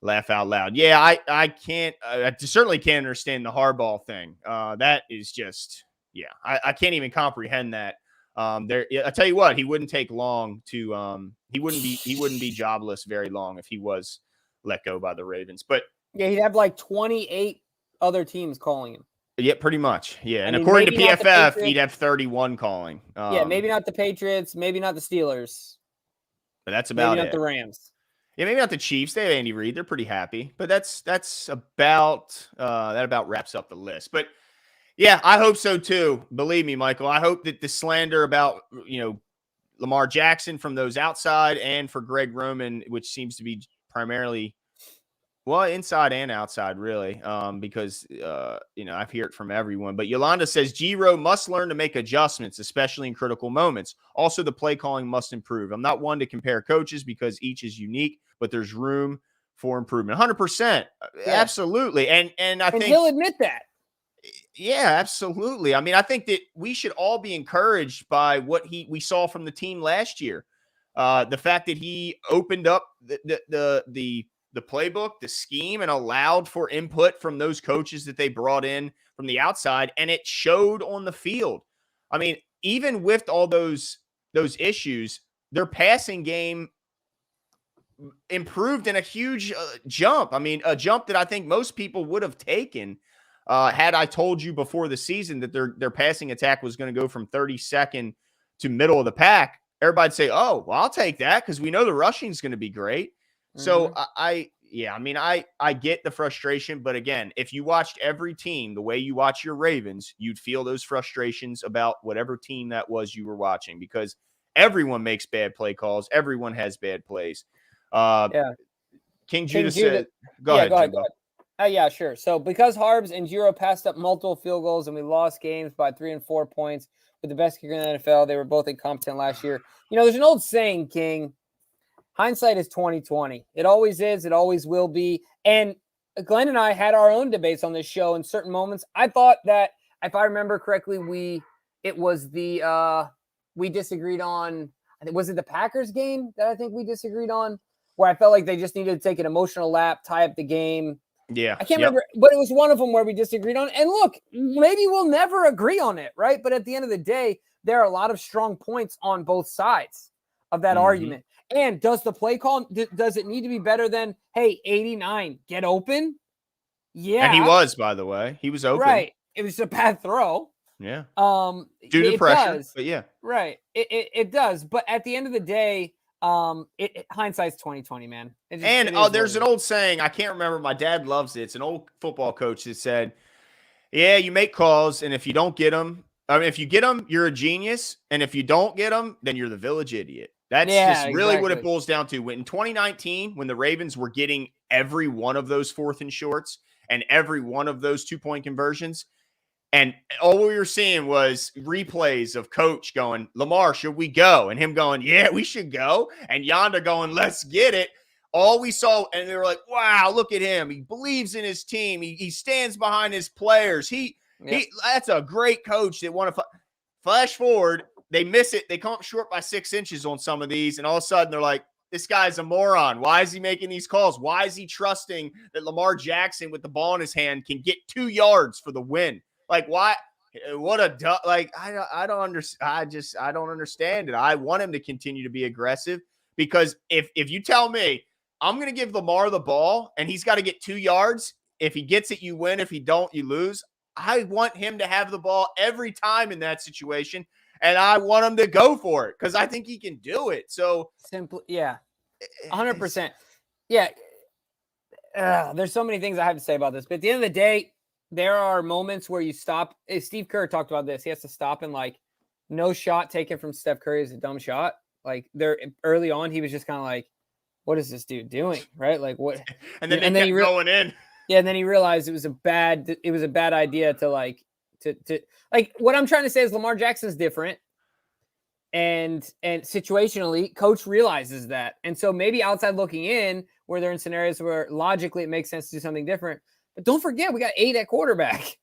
[SPEAKER 2] Laugh out loud. Yeah, I can't. I certainly can't understand the Harbaugh thing. That is just, yeah, I can't even comprehend that. I tell you what, he wouldn't take long to. He wouldn't be jobless very long if he was let go by the Ravens. But
[SPEAKER 1] yeah, he'd have like 28 other teams calling him.
[SPEAKER 2] Yeah, pretty much. Yeah, and according to PFF, he'd have 31 calling.
[SPEAKER 1] Yeah, maybe not the Patriots, maybe not the Steelers.
[SPEAKER 2] But that's about
[SPEAKER 1] maybe
[SPEAKER 2] it.
[SPEAKER 1] Not the Rams.
[SPEAKER 2] Yeah, maybe not the Chiefs. They have Andy Reid. They're pretty happy. But that's about that about wraps up the list. But yeah, I hope so too. Believe me, Michael. I hope that the slander about Lamar Jackson from those outside and for Greg Roman, which seems to be primarily. Well, inside and outside, really, because, I've heard it from everyone. But Yolanda says, Giro must learn to make adjustments, especially in critical moments. Also, the play calling must improve. I'm not one to compare coaches because each is unique, but there's room for improvement. 100%. Yeah. Absolutely. And I think
[SPEAKER 1] he'll admit that.
[SPEAKER 2] Yeah, absolutely. I mean, I think that we should all be encouraged by what we saw from the team last year. The fact that he opened up the playbook, the scheme, and allowed for input from those coaches that they brought in from the outside, and it showed on the field. I mean, even with all those issues, their passing game improved in a huge jump. I mean, a jump that I think most people would have taken had I told you before the season that their passing attack was going to go from 32nd to middle of the pack. Everybody'd say, "Oh, well, I'll take that because we know the rushing is going to be great." So I get the frustration, but again, if you watched every team the way you watch your Ravens, you'd feel those frustrations about whatever team that was you were watching because everyone makes bad play calls. Everyone has bad plays. King Judah said, go ahead.
[SPEAKER 1] Yeah, sure. So because Harbs and Giro passed up multiple field goals and we lost games by 3 and 4 points with the best kicker in the NFL, they were both incompetent last year. There's an old saying, King, hindsight is 20/20. It always is. It always will be. And Glenn and I had our own debates on this show in certain moments. I thought that, if I remember correctly, we disagreed on, was it the Packers game that I think we disagreed on, where I felt like they just needed to take an emotional lap, tie up the game.
[SPEAKER 2] Yeah.
[SPEAKER 1] I can't remember, but it was one of them where we disagreed on. And look, maybe we'll never agree on it, right? But at the end of the day, there are a lot of strong points on both sides of that argument. And does the play call, does it need to be better than, hey, 89, get open? Yeah.
[SPEAKER 2] And he was, by the way. He was open.
[SPEAKER 1] Right. It was a bad throw.
[SPEAKER 2] Yeah.
[SPEAKER 1] Due
[SPEAKER 2] to pressure. Does. But yeah.
[SPEAKER 1] Right. It does. But at the end of the day, hindsight's 20/20, man.
[SPEAKER 2] There's an old saying, I can't remember. My dad loves it. It's an old football coach that said, yeah, you make calls, and if you don't get them, if you get them, you're a genius. And if you don't get them, then you're the village idiot. That's just really what it boils down to. In 2019, when the Ravens were getting every one of those 4th and shorts and every one of those 2-point conversions, And all we were seeing was replays of coach going, Lamar, should we go? And him going, yeah, we should go. And Yonda going, let's get it. All we saw, and they were like, wow, look at him. He believes in his team. He stands behind his players. That's a great coach that want to flash forward. They miss it. They come up short by 6 inches on some of these. And all of a sudden they're like, this guy's a moron. Why is he making these calls? Why is he trusting that Lamar Jackson with the ball in his hand can get 2 yards for the win? Like, why? What a like. I don't understand. I don't understand it. I want him to continue to be aggressive, because if you tell me I'm going to give Lamar the ball and he's got to get 2 yards, if he gets it, you win. If he don't, you lose. I want him to have the ball every time in that situation, and I want him to go for it because I think he can do it. So
[SPEAKER 1] simply, yeah, 100%. Yeah, there's so many things I have to say about this, but at the end of the day, there are moments where you stop. Steve Kerr talked about this. He has to stop and, like, no shot taken from Steph Curry is a dumb shot. Like, there early on, he was just kind of like, what is this dude doing? Right? Like, what?
[SPEAKER 2] And then he kept going in.
[SPEAKER 1] Yeah. And then he realized it was a bad idea to like what I'm trying to say is Lamar Jackson's different. And situationally, coach realizes that. And so maybe outside looking in, where they're in scenarios where logically it makes sense to do something different. But don't forget, we got 8 at quarterback.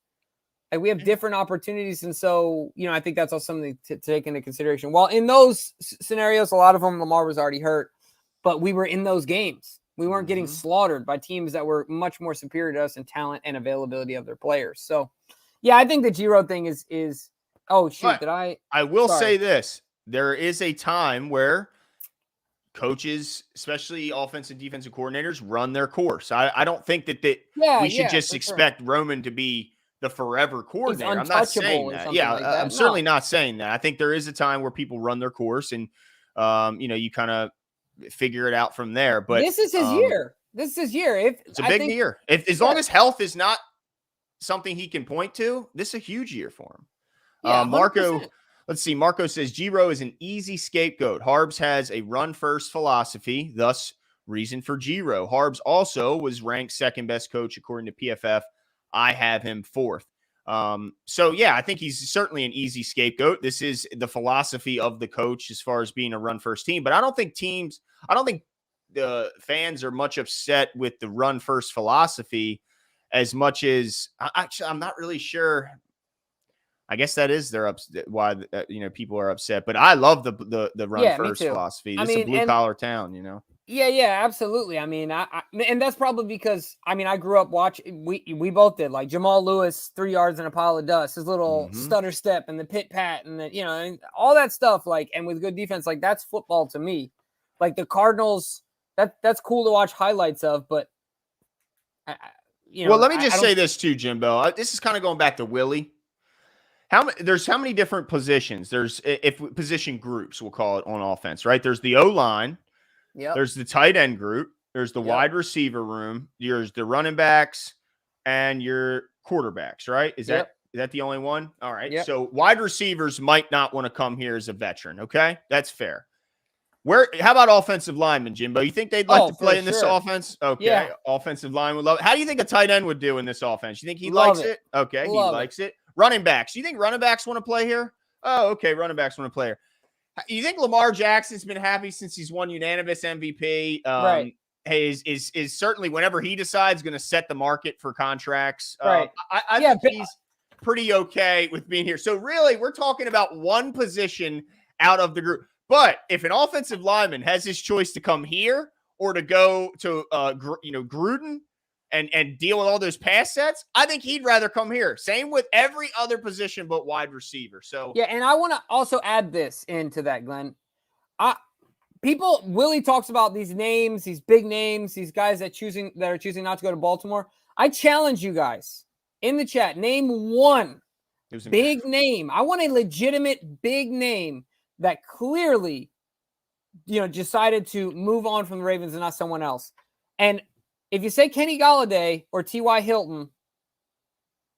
[SPEAKER 1] Like, we have different opportunities. And so, I think that's also something to take into consideration. While in those scenarios, a lot of them, Lamar was already hurt, but we were in those games. We weren't getting slaughtered by teams that were much more superior to us in talent and availability of their players. So, yeah, I think the Giro thing is oh, shoot,
[SPEAKER 2] but I will say this. There is a time where coaches, especially offensive, defensive coordinators, run their course. I don't think that we should just expect Roman to be the forever coordinator. I'm not saying that. Yeah, like that. I'm certainly not saying that. I think there is a time where people run their course, and you kind of figure it out from there. But
[SPEAKER 1] this is his year. This is his year.
[SPEAKER 2] It's a big year. As long as health is not something he can point to, this is a huge year for him.
[SPEAKER 1] Yeah,
[SPEAKER 2] Marco. Let's see. Marco says Giro is an easy scapegoat. Harbs has a run-first philosophy, thus reason for Giro. Harbs also was ranked second best coach according to PFF. I have him 4th. So, yeah, I think he's certainly an easy scapegoat. This is the philosophy of the coach as far as being a run-first team. But I don't think the fans are much upset with the run-first philosophy as much as I'm not really sure. I guess that is why people are upset. But I love the run first philosophy. It's a blue collar town,
[SPEAKER 1] Yeah, absolutely. I mean, and that's probably because I grew up watching. We both did, like, Jamal Lewis, 3 yards in a pile of dust, his little stutter step and the pit pat and the and all that stuff. Like, and with good defense, like, that's football to me. Like the Cardinals, that's cool to watch highlights of, but
[SPEAKER 2] well, let me just say this too, Jimbo. This is kind of going back to Willie. There's how many different positions? There's position groups, we'll call it, on offense, right? There's the O-line.
[SPEAKER 1] Yep.
[SPEAKER 2] There's the tight end group. There's the wide receiver room. There's the running backs and your quarterbacks, right? Is that the only one? All right.
[SPEAKER 1] Yep.
[SPEAKER 2] So wide receivers might not want to come here as a veteran. Okay. That's fair. How about offensive linemen, Jimbo? You think they'd like to play in this offense? Okay. Yeah. Offensive line would love it. How do you think a tight end would do in this offense? You think he likes it? Okay. He likes it. Running backs. You think running backs want to play here? Oh, okay. Running backs want to play here. You think Lamar Jackson's been happy since he's won unanimous MVP?
[SPEAKER 1] Right.
[SPEAKER 2] Is certainly, whenever he decides, going to set the market for contracts.
[SPEAKER 1] Right.
[SPEAKER 2] I think he's pretty okay with being here. So really, we're talking about one position out of the group. But if an offensive lineman has his choice to come here or to go to Gruden and deal with all those pass sets, I think he'd rather come here. Same with every other position but wide receiver. So
[SPEAKER 1] yeah, and I want to also add this into that, Glenn. Willie talks about these names, these big names, these guys that are choosing not to go to Baltimore. I challenge you guys in the chat, name one big name. I want a legitimate big name that clearly, decided to move on from the Ravens and not someone else. And if you say Kenny Golladay or T.Y. Hilton,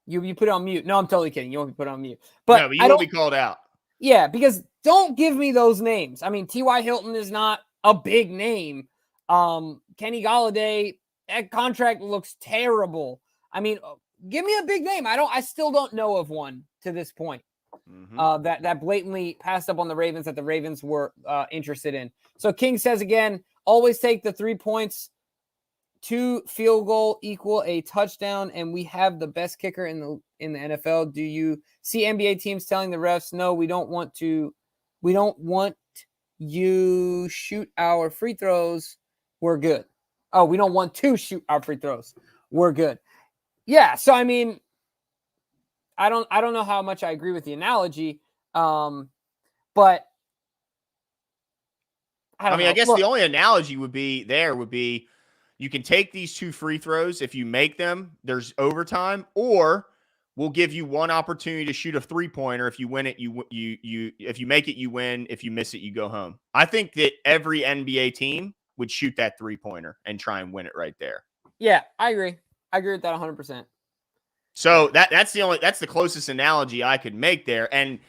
[SPEAKER 1] you put it on mute. No, I'm totally kidding. You won't be put on mute. But
[SPEAKER 2] you won't be called out.
[SPEAKER 1] Yeah, because don't give me those names. I mean, T.Y. Hilton is not a big name. Kenny Golladay, that contract looks terrible. I mean, give me a big name. I still don't know of one to this point. That blatantly passed up on the Ravens that the Ravens were interested in. So King says again, always take the 3 points. 2 field goal equal a touchdown, and we have the best kicker in the NFL. Do you see NBA teams telling the refs, no, we don't want you shoot our free throws. We're good. Oh, we don't want to shoot our free throws. We're good. Yeah. So I mean, I don't know how much I agree with the analogy, but I mean,
[SPEAKER 2] I guess the only analogy would be you can take these 2 free throws. If you make them, there's overtime, or we'll give you one opportunity to shoot a 3-pointer. If you win it, if you make it, you win. If you miss it, you go home. I think that every NBA team would shoot that 3-pointer and try and win it right there.
[SPEAKER 1] Yeah, I agree. I agree with that 100%.
[SPEAKER 2] So that's the closest analogy I could make there. And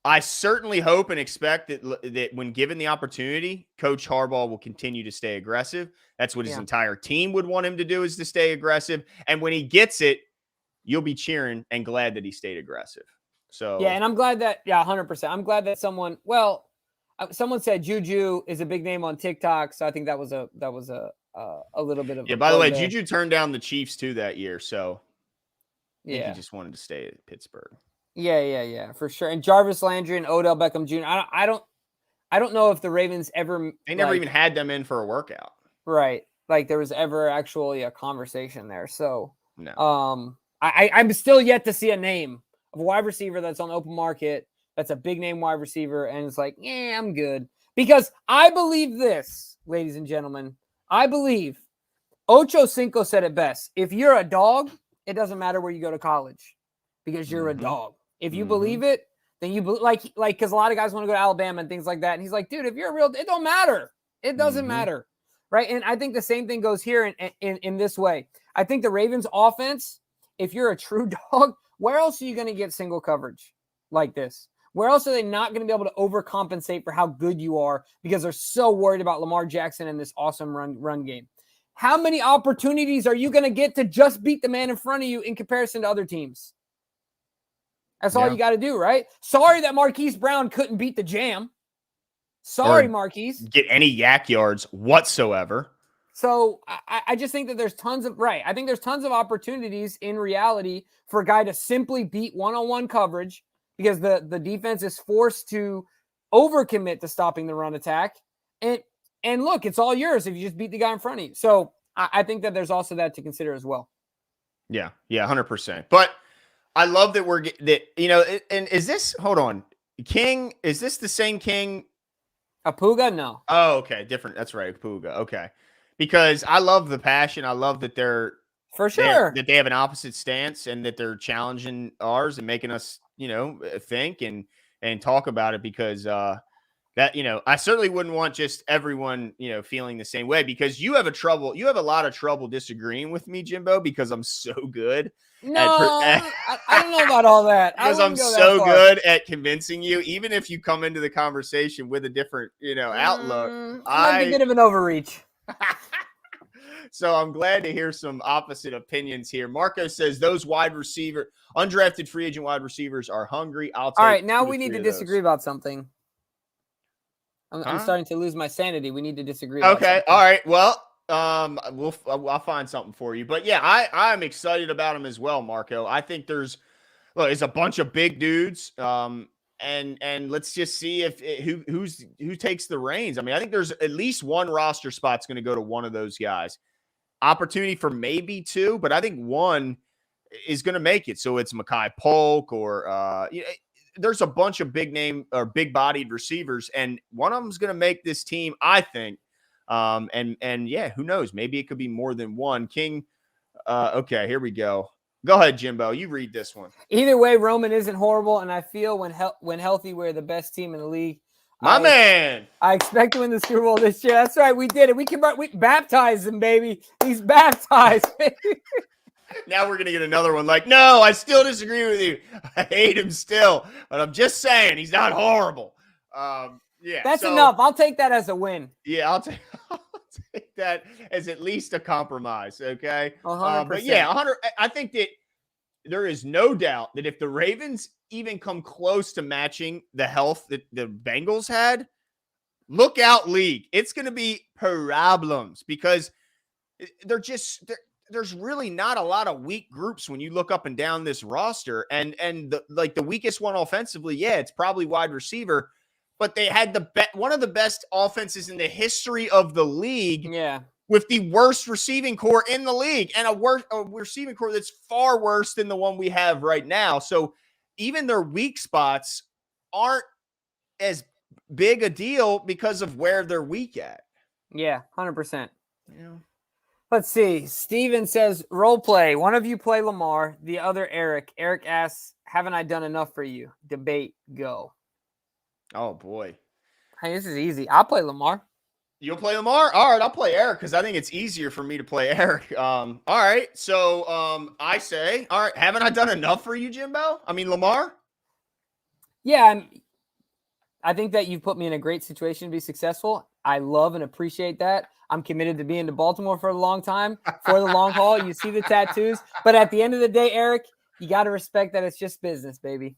[SPEAKER 2] I certainly hope and expect that when given the opportunity, Coach Harbaugh will continue to stay aggressive. That's what his entire team would want him to do, is to stay aggressive. And when he gets it, you'll be cheering and glad that he stayed aggressive. So
[SPEAKER 1] yeah, and I'm glad that 100%. I'm glad that someone said Juju is a big name on TikTok, so I think that was a little bit of
[SPEAKER 2] by the way, there. Juju turned down the Chiefs too that year, so I think he just wanted to stay at Pittsburgh.
[SPEAKER 1] Yeah, for sure. And Jarvis Landry and Odell Beckham Jr. I don't know if the Ravens ever.
[SPEAKER 2] They never even had them in for a workout.
[SPEAKER 1] Right, like there was ever actually a conversation there. So
[SPEAKER 2] no.
[SPEAKER 1] I'm still yet to see a name of a wide receiver that's on the open market. That's a big name wide receiver, and it's like, yeah, I'm good, because I believe this, ladies and gentlemen. I believe Ocho Cinco said it best. If you're a dog, it doesn't matter where you go to college, because you're a dog. If you believe it, then you like because a lot of guys want to go to Alabama and things like that. And he's like, dude, if you're a real, it don't matter. It doesn't matter, right? And I think the same thing goes here in this way. I think the Ravens offense, if you're a true dog, where else are you going to get single coverage like this? Where else are they not going to be able to overcompensate for how good you are, because they're so worried about Lamar Jackson and this awesome run game? How many opportunities are you going to get to just beat the man in front of you in comparison to other teams? That's all you got to do, right? Sorry that Marquise Brown couldn't beat the Jam. Sorry, Marquise.
[SPEAKER 2] Get any yak yards whatsoever.
[SPEAKER 1] So I just think that there's tons of I think there's tons of opportunities in reality for a guy to simply beat one-on-one coverage, because the defense is forced to overcommit to stopping the run attack. And look, it's all yours if you just beat the guy in front of you. So I think that there's also that to consider as well.
[SPEAKER 2] Yeah, 100%. But I love that and is this, hold on, King, is this the same King?
[SPEAKER 1] Apuga? No.
[SPEAKER 2] Oh, okay. Different. That's right. Apuga. Okay. Because I love the passion. I love that they're,
[SPEAKER 1] for sure,
[SPEAKER 2] that they have an opposite stance, and that they're challenging ours and making us, think and talk about it, because that, I certainly wouldn't want just everyone, feeling the same way, because you have a lot of trouble disagreeing with me, Jimbo, because I'm so good.
[SPEAKER 1] No, I don't know about all that.
[SPEAKER 2] Because I'm so good at convincing you, even if you come into the conversation with a different, outlook.
[SPEAKER 1] Might be a bit of an overreach.
[SPEAKER 2] So I'm glad to hear some opposite opinions here. Marco says those undrafted free agent wide receivers are hungry. All
[SPEAKER 1] right, now we need to disagree about something. I'm starting to lose my sanity. We need to disagree.
[SPEAKER 2] Okay. All right. Well, I'll find something for you. But yeah, I'm excited about him as well, Marco. I think it's a bunch of big dudes. And let's just see who takes the reins. I mean, I think there's at least one roster spot's going to go to one of those guys. Opportunity for maybe 2, but I think one is going to make it. So it's Mekhi Polk or there's a bunch of big name or big bodied receivers, and one of them is going to make this team, I think. And yeah, who knows? Maybe it could be more than one. King. Okay, here we go. Go ahead, Jimbo. You read this one.
[SPEAKER 1] Either way, Roman isn't horrible, and I feel when healthy, we're the best team in the league.
[SPEAKER 2] My man.
[SPEAKER 1] I expect to win the Super Bowl this year. That's right. We did it. We baptized him, baby. He's baptized.
[SPEAKER 2] Now we're going to get another one like, no, I still disagree with you. I hate him still, but I'm just saying he's not horrible. Yeah.
[SPEAKER 1] That's enough. I'll take that as a win.
[SPEAKER 2] Yeah, I'll take that as at least a compromise. Okay.
[SPEAKER 1] 100%.
[SPEAKER 2] But yeah, 100. I think that there is no doubt that if the Ravens even come close to matching the health that the Bengals had, look out, league. It's going to be problems because there's really not a lot of weak groups when you look up and down this roster. And the weakest one offensively, yeah, it's probably wide receiver, but they had one of the best offenses in the history of the league.
[SPEAKER 1] Yeah.
[SPEAKER 2] With the worst receiving core in the league and a receiving core that's far worse than the one we have right now. So even their weak spots aren't as big a deal because of where they're weak at.
[SPEAKER 1] Yeah, 100%.
[SPEAKER 2] Yeah.
[SPEAKER 1] Let's see. Steven says, role play. One of you play Lamar, the other Eric. Eric asks, haven't I done enough for you? Debate, go.
[SPEAKER 2] Oh, boy.
[SPEAKER 1] Hey, this is easy. I'll play Lamar.
[SPEAKER 2] You'll play Lamar? All right, I'll play Eric because I think it's easier for me to play Eric. All right, so I say, all right, haven't I done enough for you, Jimbo? I mean, Lamar?
[SPEAKER 1] Yeah, I think that you've put me in a great situation to be successful. I love and appreciate that. I'm committed to being to Baltimore for a long time, for the long haul. You see the tattoos. But at the end of the day, Eric, you got to respect that it's just business, baby.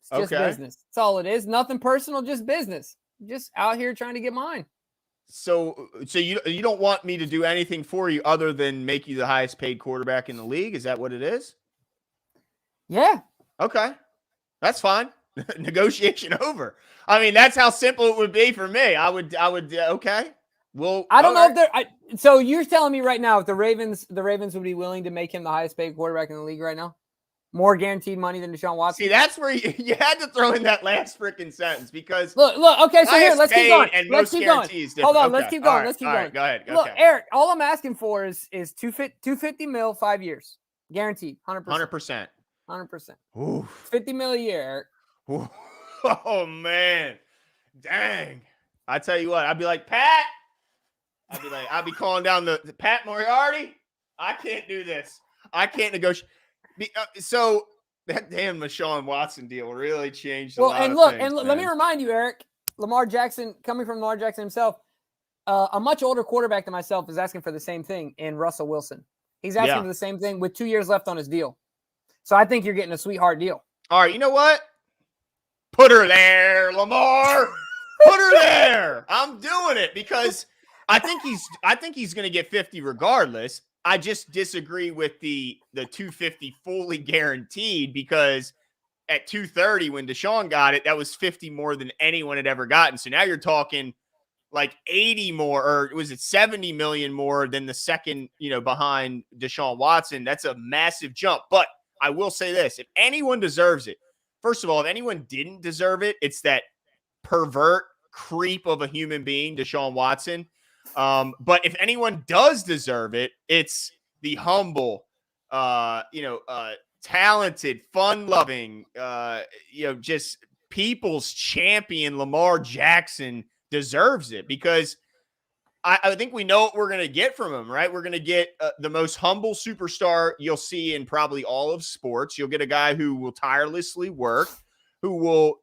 [SPEAKER 1] It's just business. That's all it is. Nothing personal, just business. Just out here trying to get mine.
[SPEAKER 2] So you don't want me to do anything for you other than make you the highest paid quarterback in the league? Is that what it is?
[SPEAKER 1] Yeah.
[SPEAKER 2] Okay. That's fine. Negotiation over. I mean, that's how simple it would be for me. I would okay. Well,
[SPEAKER 1] I don't know if they're so you're telling me right now if the Ravens would be willing to make him the highest paid quarterback in the league right now? More guaranteed money than Deshaun Watson.
[SPEAKER 2] See, that's where you had to throw in that last freaking sentence because
[SPEAKER 1] look. Okay, so here, let's keep going. Let's keep going. Hold on,
[SPEAKER 2] okay.
[SPEAKER 1] let's keep going.
[SPEAKER 2] Right,
[SPEAKER 1] let's keep going.
[SPEAKER 2] Right, go ahead.
[SPEAKER 1] Look, Eric, all I'm asking for is 250 mil, 5 years, guaranteed, 100%. 100%. 50 mil a year, Eric.
[SPEAKER 2] Oh man, dang! I tell you what, I'd be like Pat. I'd be calling down the Pat Moriarty. I can't do this. I can't negotiate. So that damn Deshaun Watson deal really changed a lot of things.
[SPEAKER 1] Let me remind you, Eric, Lamar Jackson, coming from Lamar Jackson himself, a much older quarterback than myself is asking for the same thing in Russell Wilson. He's asking for the same thing with 2 years left on his deal. So I think you're getting a sweetheart deal.
[SPEAKER 2] All right, you know what? Put her there, Lamar. Put her there. I'm doing it because I think he's going to get 50 regardless. I just disagree with the 250 fully guaranteed because at 230 when Deshaun got it, that was 50 more than anyone had ever gotten. So now you're talking like 80 more, or was it 70 million more than the second, behind Deshaun Watson? That's a massive jump. But I will say this, if anyone deserves it, first of all, if anyone didn't deserve it, it's that pervert creep of a human being, Deshaun Watson. But if anyone does deserve it, it's the humble, talented, fun-loving, just people's champion Lamar Jackson deserves it because I think we know what we're going to get from him, right? We're going to get the most humble superstar you'll see in probably all of sports. You'll get a guy who will tirelessly work, who will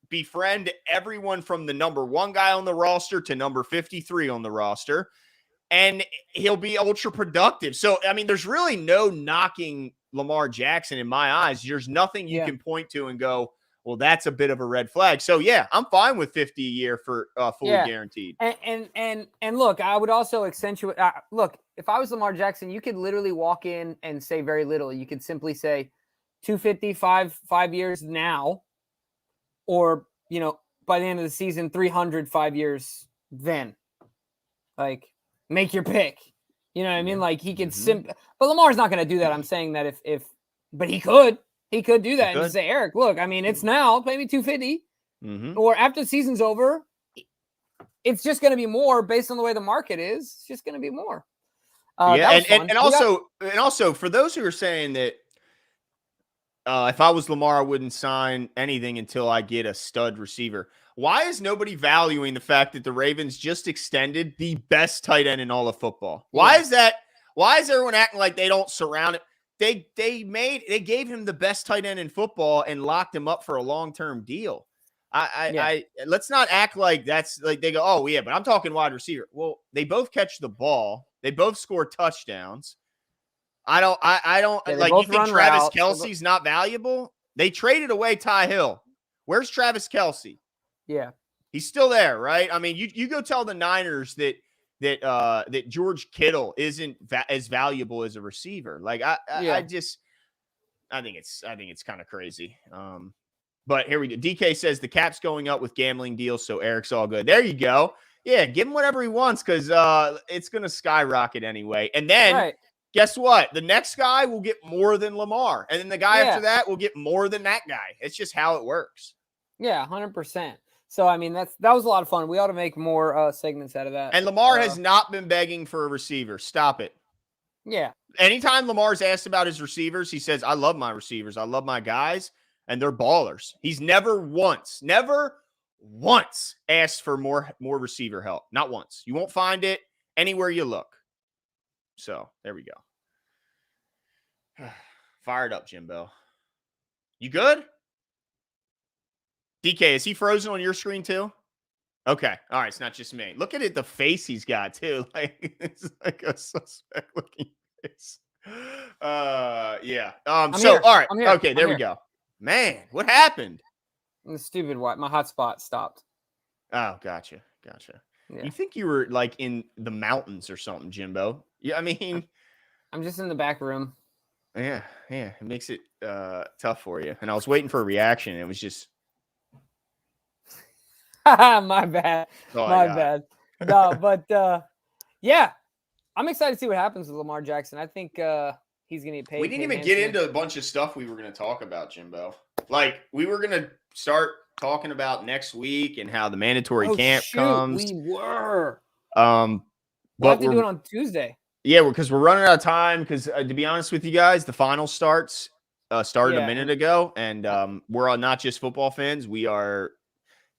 [SPEAKER 2] befriend everyone from the number 1 guy on the roster to number 53 on the roster, and he'll be ultra productive. So, I mean, there's really no knocking Lamar Jackson in my eyes. There's nothing you can point to and go, well, that's a bit of a red flag. So, yeah, I'm fine with 50 a year for fully guaranteed.
[SPEAKER 1] And look, I would also accentuate. Look, if I was Lamar Jackson, you could literally walk in and say very little. You could simply say 255 5 years now. Or, by the end of the season, 305 years then. Like, make your pick. You know what I mean? Like, he could but Lamar's not going to do that. I'm saying that but he could. He could do that and just say, Eric, look, I mean, it's now, maybe 250. Or after the season's over, it's just going to be more based on the way the market is. It's just going to be more.
[SPEAKER 2] And also, for those who are saying that, if I was Lamar, I wouldn't sign anything until I get a stud receiver. Why is nobody valuing the fact that the Ravens just extended the best tight end in all of football? Why is that? Why is everyone acting like they don't surround it? They gave him the best tight end in football and locked him up for a long-term deal. Let's not act like that's like they go, oh yeah, but I'm talking wide receiver. Well, they both catch the ball. They both score touchdowns. I don't
[SPEAKER 1] Yeah, they
[SPEAKER 2] like. You
[SPEAKER 1] both
[SPEAKER 2] think
[SPEAKER 1] run
[SPEAKER 2] Travis
[SPEAKER 1] routes.
[SPEAKER 2] Kelce's not valuable? They traded away Ty Hill. Where's Travis Kelce?
[SPEAKER 1] Yeah.
[SPEAKER 2] He's still there, right? I mean, you go tell the Niners that George Kittle isn't as valuable as a receiver. Like I think it's kind of crazy. But here we go. DK says the cap's going up with gambling deals, so Eric's all good. There you go. Yeah, give him whatever he wants because it's going to skyrocket anyway. And then guess what? The next guy will get more than Lamar, and then the guy after that will get more than that guy. It's just how it works.
[SPEAKER 1] Yeah, 100%. So I mean, that was a lot of fun. We ought to make more segments out of that.
[SPEAKER 2] And Lamar has not been begging for a receiver. Stop it.
[SPEAKER 1] Yeah.
[SPEAKER 2] Anytime Lamar's asked about his receivers, he says, "I love my receivers. I love my guys, and they're ballers." He's never once asked for more receiver help. Not once. You won't find it anywhere you look. So there we go. Fired up, Jimbo. You good? DK, is he frozen on your screen too? Okay. All right. It's not just me. Look at it. The face he's got too. Like it's like a suspect looking face. Yeah. All right. Okay. There we go. Man, what happened?
[SPEAKER 1] The stupid what? My hotspot stopped.
[SPEAKER 2] Oh, gotcha.
[SPEAKER 1] Yeah.
[SPEAKER 2] You think you were like in the mountains or something, Jimbo? Yeah. I mean,
[SPEAKER 1] I'm just in the back room.
[SPEAKER 2] Yeah. It makes it tough for you. And I was waiting for a reaction. It was just.
[SPEAKER 1] My bad. My bad. No, but yeah, I'm excited to see what happens with Lamar Jackson. I think he's going to get paid.
[SPEAKER 2] We didn't even get into a bunch of stuff we were going to talk about, Jimbo. Like we were going to start talking about next week and how the mandatory camp comes.
[SPEAKER 1] We were.
[SPEAKER 2] But
[SPEAKER 1] we'll have to do it on Tuesday.
[SPEAKER 2] Yeah, because we're running out of time. Because to be honest with you guys, the final started a minute ago, and we're not just football fans. We are.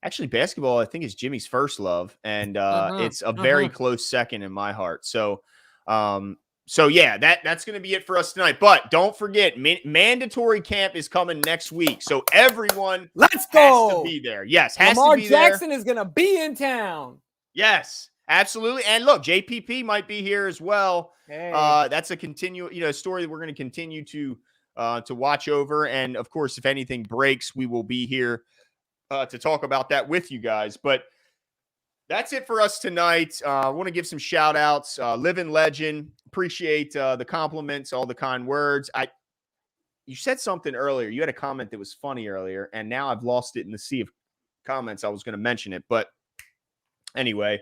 [SPEAKER 2] Actually, basketball, I think, is Jimmy's first love, and it's a very close second in my heart. So, yeah, that's going to be it for us tonight. But don't forget, mandatory camp is coming next week, so everyone
[SPEAKER 1] has
[SPEAKER 2] to be there. Yes,
[SPEAKER 1] Lamar Jackson is going to be in town.
[SPEAKER 2] Yes, absolutely. And look, JPP might be here as well.
[SPEAKER 1] Hey.
[SPEAKER 2] That's a story that we're going to continue to watch over, and of course, if anything breaks, we will be here. To talk about that with you guys. But that's it for us tonight. I want to give some shout outs. Living Legend. Appreciate the compliments, all the kind words. You said something earlier. You had a comment that was funny earlier, and now I've lost it in the sea of comments. I was going to mention it. But anyway,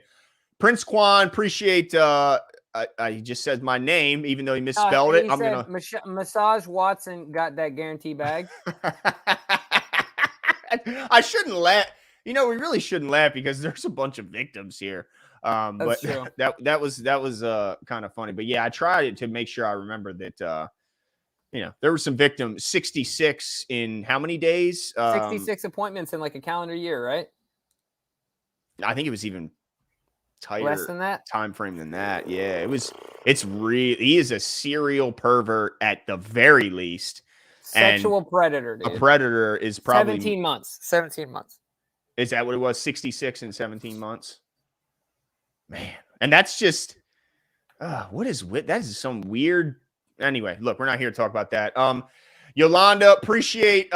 [SPEAKER 2] Prince Quan, appreciate he just said my name, even though he misspelled it.
[SPEAKER 1] I'm going to Massage Watson got that guarantee bag.
[SPEAKER 2] I shouldn't laugh. We really shouldn't laugh because there's a bunch of victims here. But
[SPEAKER 1] true.
[SPEAKER 2] that was kind of funny. But yeah, I tried to make sure I remember that. There were some victims. 66 in how many days?
[SPEAKER 1] 66 appointments in like a calendar year, right?
[SPEAKER 2] I think it was even tighter.
[SPEAKER 1] Less than that
[SPEAKER 2] time frame than that. Yeah, it's real. He is a serial pervert at the very least.
[SPEAKER 1] Sexual predator, dude.
[SPEAKER 2] A predator is probably
[SPEAKER 1] 17 months. 17 months.
[SPEAKER 2] Is that what it was? 66 and 17 months? Man. And that's just that is some weird. Anyway, look, we're not here to talk about that. Yolanda, appreciate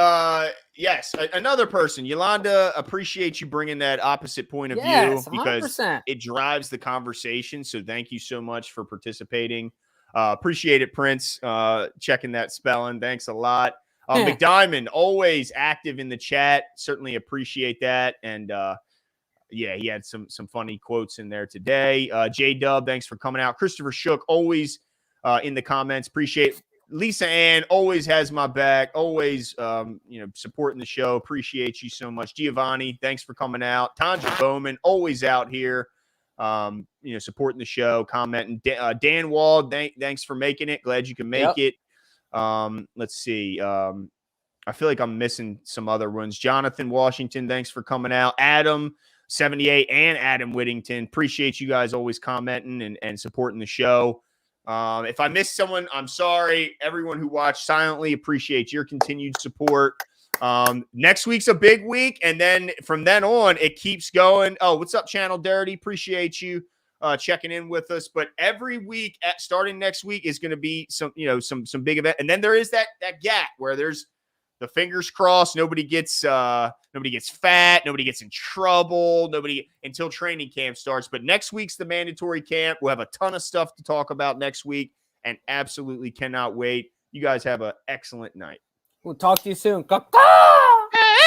[SPEAKER 2] yes, another person. Yolanda, appreciate you bringing that opposite point of view because
[SPEAKER 1] 100%.
[SPEAKER 2] It drives the conversation. So thank you so much for participating. Appreciate it, Prince. Checking that spelling. Thanks a lot. McDiamond, always active in the chat. Certainly appreciate that. And he had some funny quotes in there today. J-Dub, thanks for coming out. Christopher Shook, always in the comments. Appreciate it. Lisa Ann always has my back. Always, supporting the show. Appreciate you so much. Giovanni, thanks for coming out. Tanja Bowman, always out here. Supporting the show, commenting. Dan Wald, thanks for making it. Glad you can make it. Let's see. I feel like I'm missing some other ones. Jonathan Washington, thanks for coming out. Adam 78 and Adam Whittington. Appreciate you guys always commenting and supporting the show. If I missed someone, I'm sorry. Everyone who watched silently, appreciate your continued support. Next week's a big week, and then from then on, it keeps going. Oh, what's up, Channel Dirty? Appreciate you. checking in with us. But every week, starting next week, is going to be some big event, and then there is that gap where there's the fingers crossed. Nobody gets fat. Nobody gets in trouble. Nobody until training camp starts. But next week's the mandatory camp. We'll have a ton of stuff to talk about next week, and absolutely cannot wait. You guys have an excellent night.
[SPEAKER 1] We'll talk to you soon.